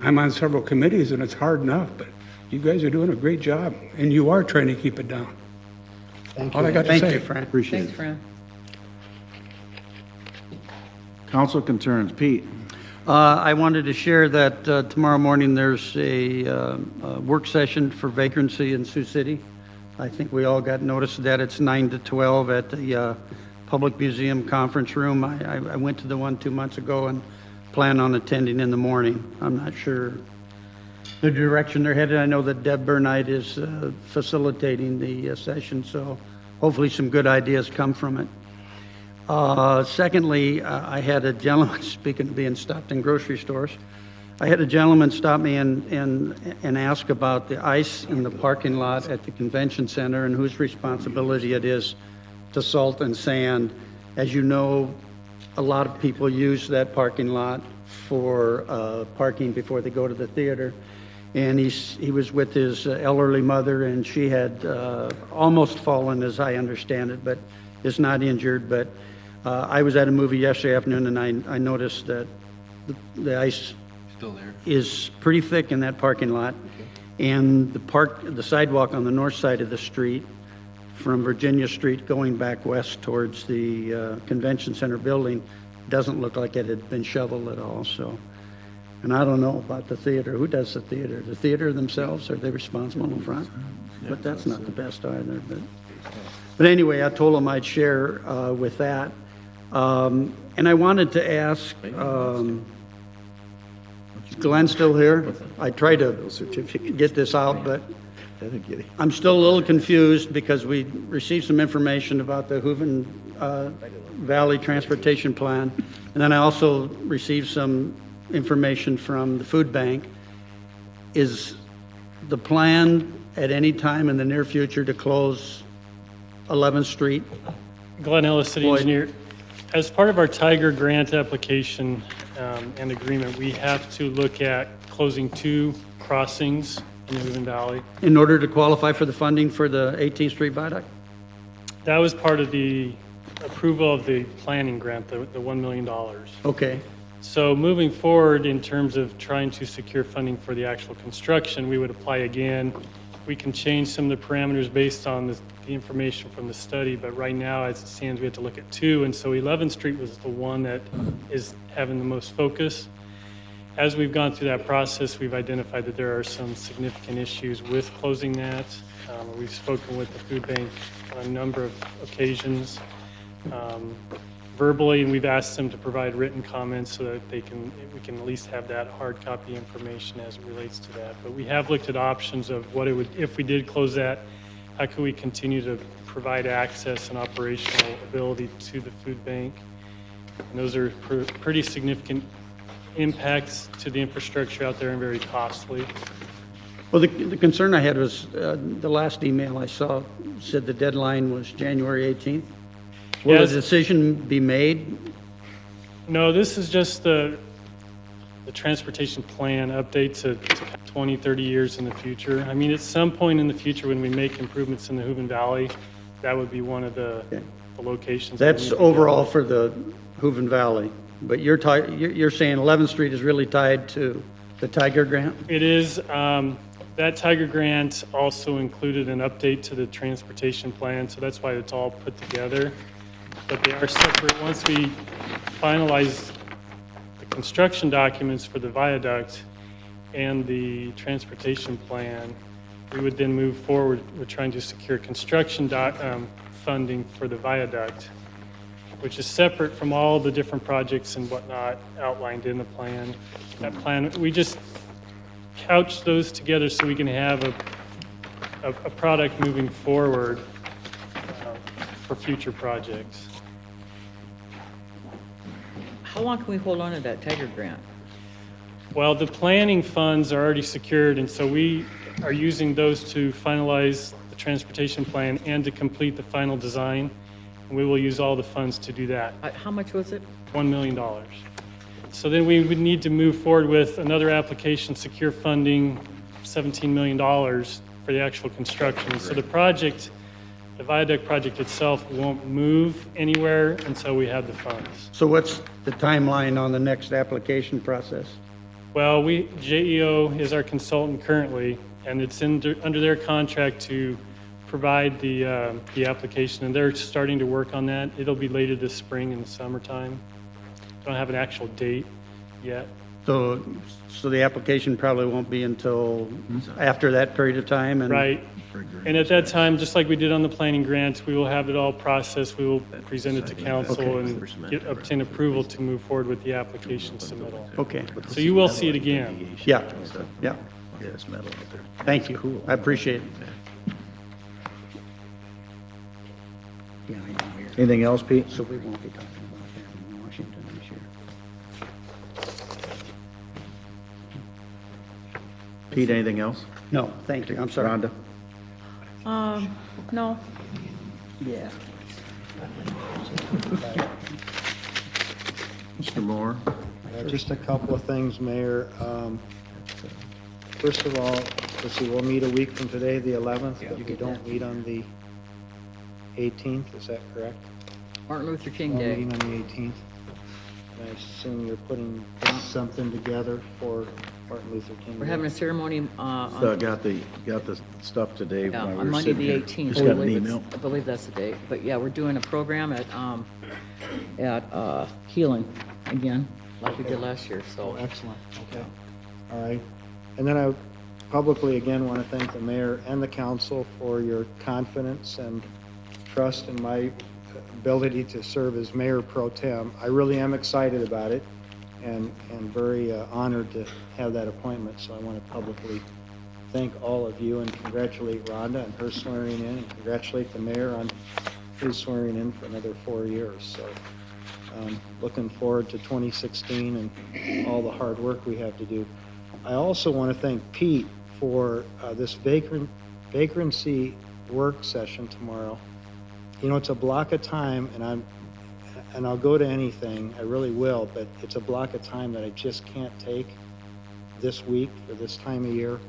I'm on several committees and it's hard enough, but you guys are doing a great job and you are trying to keep it down. Thank All you. I got to Thank say. you, Fran. Appreciate Thanks, it. Fran. Council concerns. Pete? I wanted to share that tomorrow morning there's a work session for vagrancy in Sioux City. I think we all got notice of that. It's 9 to 12 at the Public Museum Conference Room. I went to the one 2 months ago and plan on attending in the morning. I'm not sure the direction they're headed. I know that Deb Burnite is facilitating the session, so hopefully some good ideas come from it. Secondly, I had a gentleman, speaking of being stopped in grocery stores, I had a gentleman stop me and ask about the ice in the parking lot at the convention center and whose responsibility it is to salt and sand. As you know, a lot of people use that parking lot for parking before they go to the theater. And he was with his elderly mother, and she had almost fallen, as I understand it, but is not injured. But I was at a movie yesterday afternoon, and I noticed that the ice Still there? is pretty thick in that parking lot. Okay. And the sidewalk on the north side of the street from Virginia Street going back west towards the convention center building doesn't look like it had been shoveled at all. So, and I don't know about the theater. Who does the theater? The theater themselves? Are they responsible in front? But that's not the best either. But anyway, I told him I'd share with that. And I wanted to ask, is Glenn still here? I tried to get this out, but I'm still a little confused because we received some information about the Hooven Valley Transportation Plan. And then I also received some information from the food bank. Is the plan at any time in the near future to close 11th Street? Glenn Ellis, City Engineer. As part of our Tiger grant application and agreement, we have to look at closing 2 crossings in the Hooven Valley. In order to qualify for the funding for the 18th Street Viaduct? That was part of the approval of the planning grant, the $1 million. Okay. So moving forward in terms of trying to secure funding for the actual construction, we would apply again. We can change some of the parameters based on the information from the study, but right now, as it stands, we have to look at 2, and so 11th Street was the one that is having the most focus. As we've gone through that process, we've identified that there are some significant issues with closing that. We've spoken with the food bank on a number of occasions verbally, and we've asked them to provide written comments so that we can at least have that hard copy information as it relates to that. But we have looked at options of what it would, if we did close that, how could we continue to provide access and operational ability to the food bank? And those are pretty significant impacts to the infrastructure out there and very costly. Well, the concern I had was the last email I saw said the deadline was January 18th. Will Yes. a decision be made? No, this is just the transportation plan update to 20, 30 years in the future. I mean, at some point in the future when we make improvements in the Hooven Valley, that would be one of the locations. That's overall for the Hooven Valley, but you're saying 11th Street is really tied to the Tiger grant? It is. That Tiger grant also included an update to the transportation plan, so that's why it's all put together. But they are separate. Once we finalize the construction documents for the viaduct and the transportation plan, we would then move forward with trying to secure construction funding for the viaduct, which is separate from all the different projects and whatnot outlined in the plan. That plan, we just couch those together so we can have a product moving forward for future projects. How long can we hold on to that Tiger grant? Well, the planning funds are already secured, and so we are using those to finalize the transportation plan and to complete the final design. And we will use all the funds to do that. How much was it? $1 million. So then we would need to move forward with another application, secure funding, $17 million for the actual construction. So the project, the viaduct project itself won't move anywhere until we have the funds. So what's the timeline on the next application process? Well, JEO is our consultant currently, and it's under their contract to provide the application, and they're starting to work on that. It'll be later this spring in the summertime. Don't have an actual date yet. So the application probably won't be until after that period of time? And Right. And at that time, just like we did on the planning grant, we will have it all processed. We will present it to council and obtain approval to move forward with the application submittal. Okay. So you will see it again. Yeah, yeah. Thank you. I appreciate it. Anything else, Pete? So we won't be talking about that in Washington this year. Pete, anything else? No, thank you. I'm sorry. Rhonda? No. Yeah. Mr. Moore? Just a couple of things, Mayor. First of all, let's see, we'll meet a week from today, the 11th, but we don't meet on the 18th, is that correct? Martin Luther King We're Day. meeting on the 18th. And I assume you're putting something together for Martin Luther King We're Day. having a ceremony So I got the stuff today yeah, when we on were Monday, sitting the here. 18th. Just got an email. I believe that's the date. But yeah, we're doing a program at Healing again, like we did last year, so. Oh, excellent, okay. All right. And then I publicly again want to thank the mayor and the council for your confidence and trust in my ability to serve as mayor pro tem. I really am excited about it and very honored to have that appointment. So I want to publicly thank all of you and congratulate Rhonda on her swearing in and congratulate the mayor on his swearing in for another 4 years. So looking forward to 2016 and all the hard work we have to do. I also want to thank Pete for this vagrancy work session tomorrow. You know, it's a block of time, and I'll go to anything, I really will, but it's a block of time that I just can't take this week or this time of year.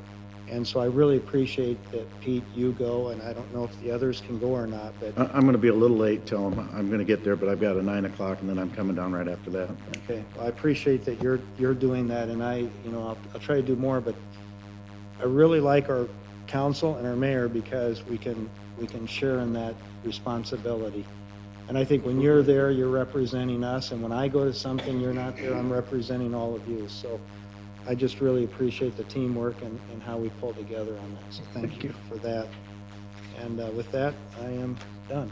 And so I really appreciate that, Pete, you go, and I don't know if the others can go or not, but. I'm going to be a little late, tell them I'm going to get there, but I've got a 9 o'clock and then I'm coming down right after that. Okay, well, I appreciate that you're doing that, and I'll try to do more, but I really like our council and our mayor because we can share in that responsibility. And I think when you're there, you're representing us, and when I go to something, you're not there, I'm representing all of you. So I just really appreciate the teamwork and how we pull together on that. So thank you for that. And with that, I am done.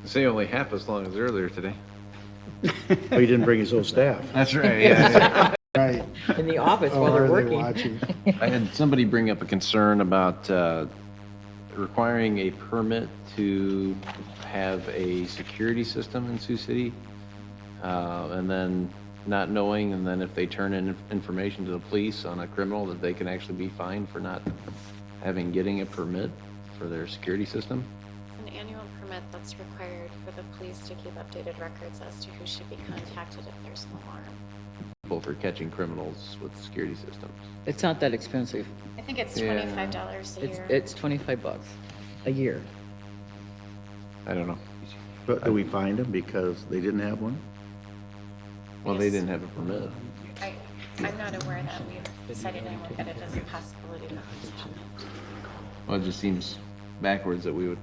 Say only half as long as earlier today. Oh, he didn't bring his own staff. That's right, yeah. Right. In the office Oh, while they're are they working. watching? I had somebody bring up a concern about requiring a permit to have a security system in Sioux City, and then not knowing, and then if they turn in information to the police on a criminal, that they can actually be fined for not getting a permit for their security system. An annual permit that's required for the police to keep updated records as to who should be contacted if there's an alarm. For catching criminals with security systems. It's not that expensive. I think it's Yeah. $25 a year. It's $25 a year. I don't know. But do we find them because they didn't have one? Well, they didn't have a permit. I'm not aware that we've decided to look at it as a possibility. Well, it just seems backwards that we would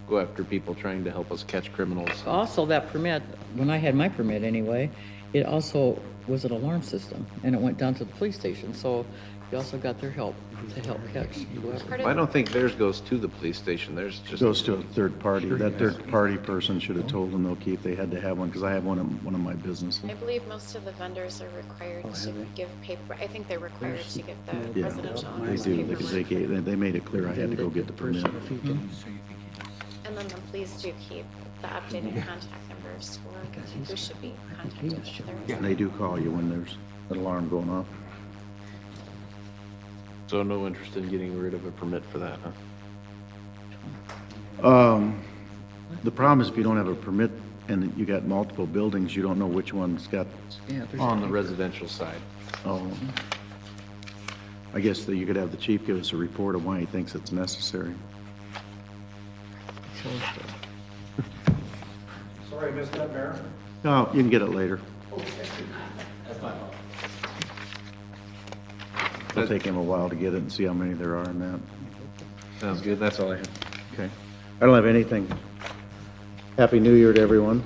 go after people trying to help us catch criminals. Also, that permit, when I had my permit anyway, it also was an alarm system, and it went down to the police station, so you also got their help to help catch whoever. I don't think theirs goes to the police station, theirs just. Goes to a third party. That third party person should have told them, okay, if they had to have one, because I have one of my businesses. I believe most of the vendors are required to give paper, I think they're required to give the Yeah, residential they owners do, because paperwork. they made it clear I had to go get the permit. And then the police do keep the updated contact numbers for who should be contacted with their. And they do call you when there's an alarm going off. So no interest in getting rid of a permit for that, huh? The problem is if you don't have a permit and you got multiple buildings, you don't know which one's got, On the residential side. oh, I guess that you could have the chief give us a report of why he thinks it's necessary. Sorry, I missed that, Mayor. No, you can get it later. It'll take him a while to get it and see how many there are in that. Sounds good, that's all I have. Okay. I don't have anything. Happy New Year to everyone.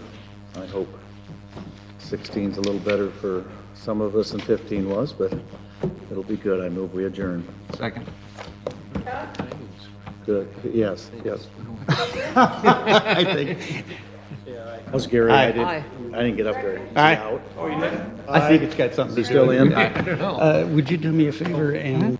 I hope 16's a little better for some of us than 15 was, but it'll be good. I move we adjourn. Second. Good. Yes, yes. I think. How's Gary? I didn't get up there. Aye. I think it's got something to do Still in? Would you do me a favor and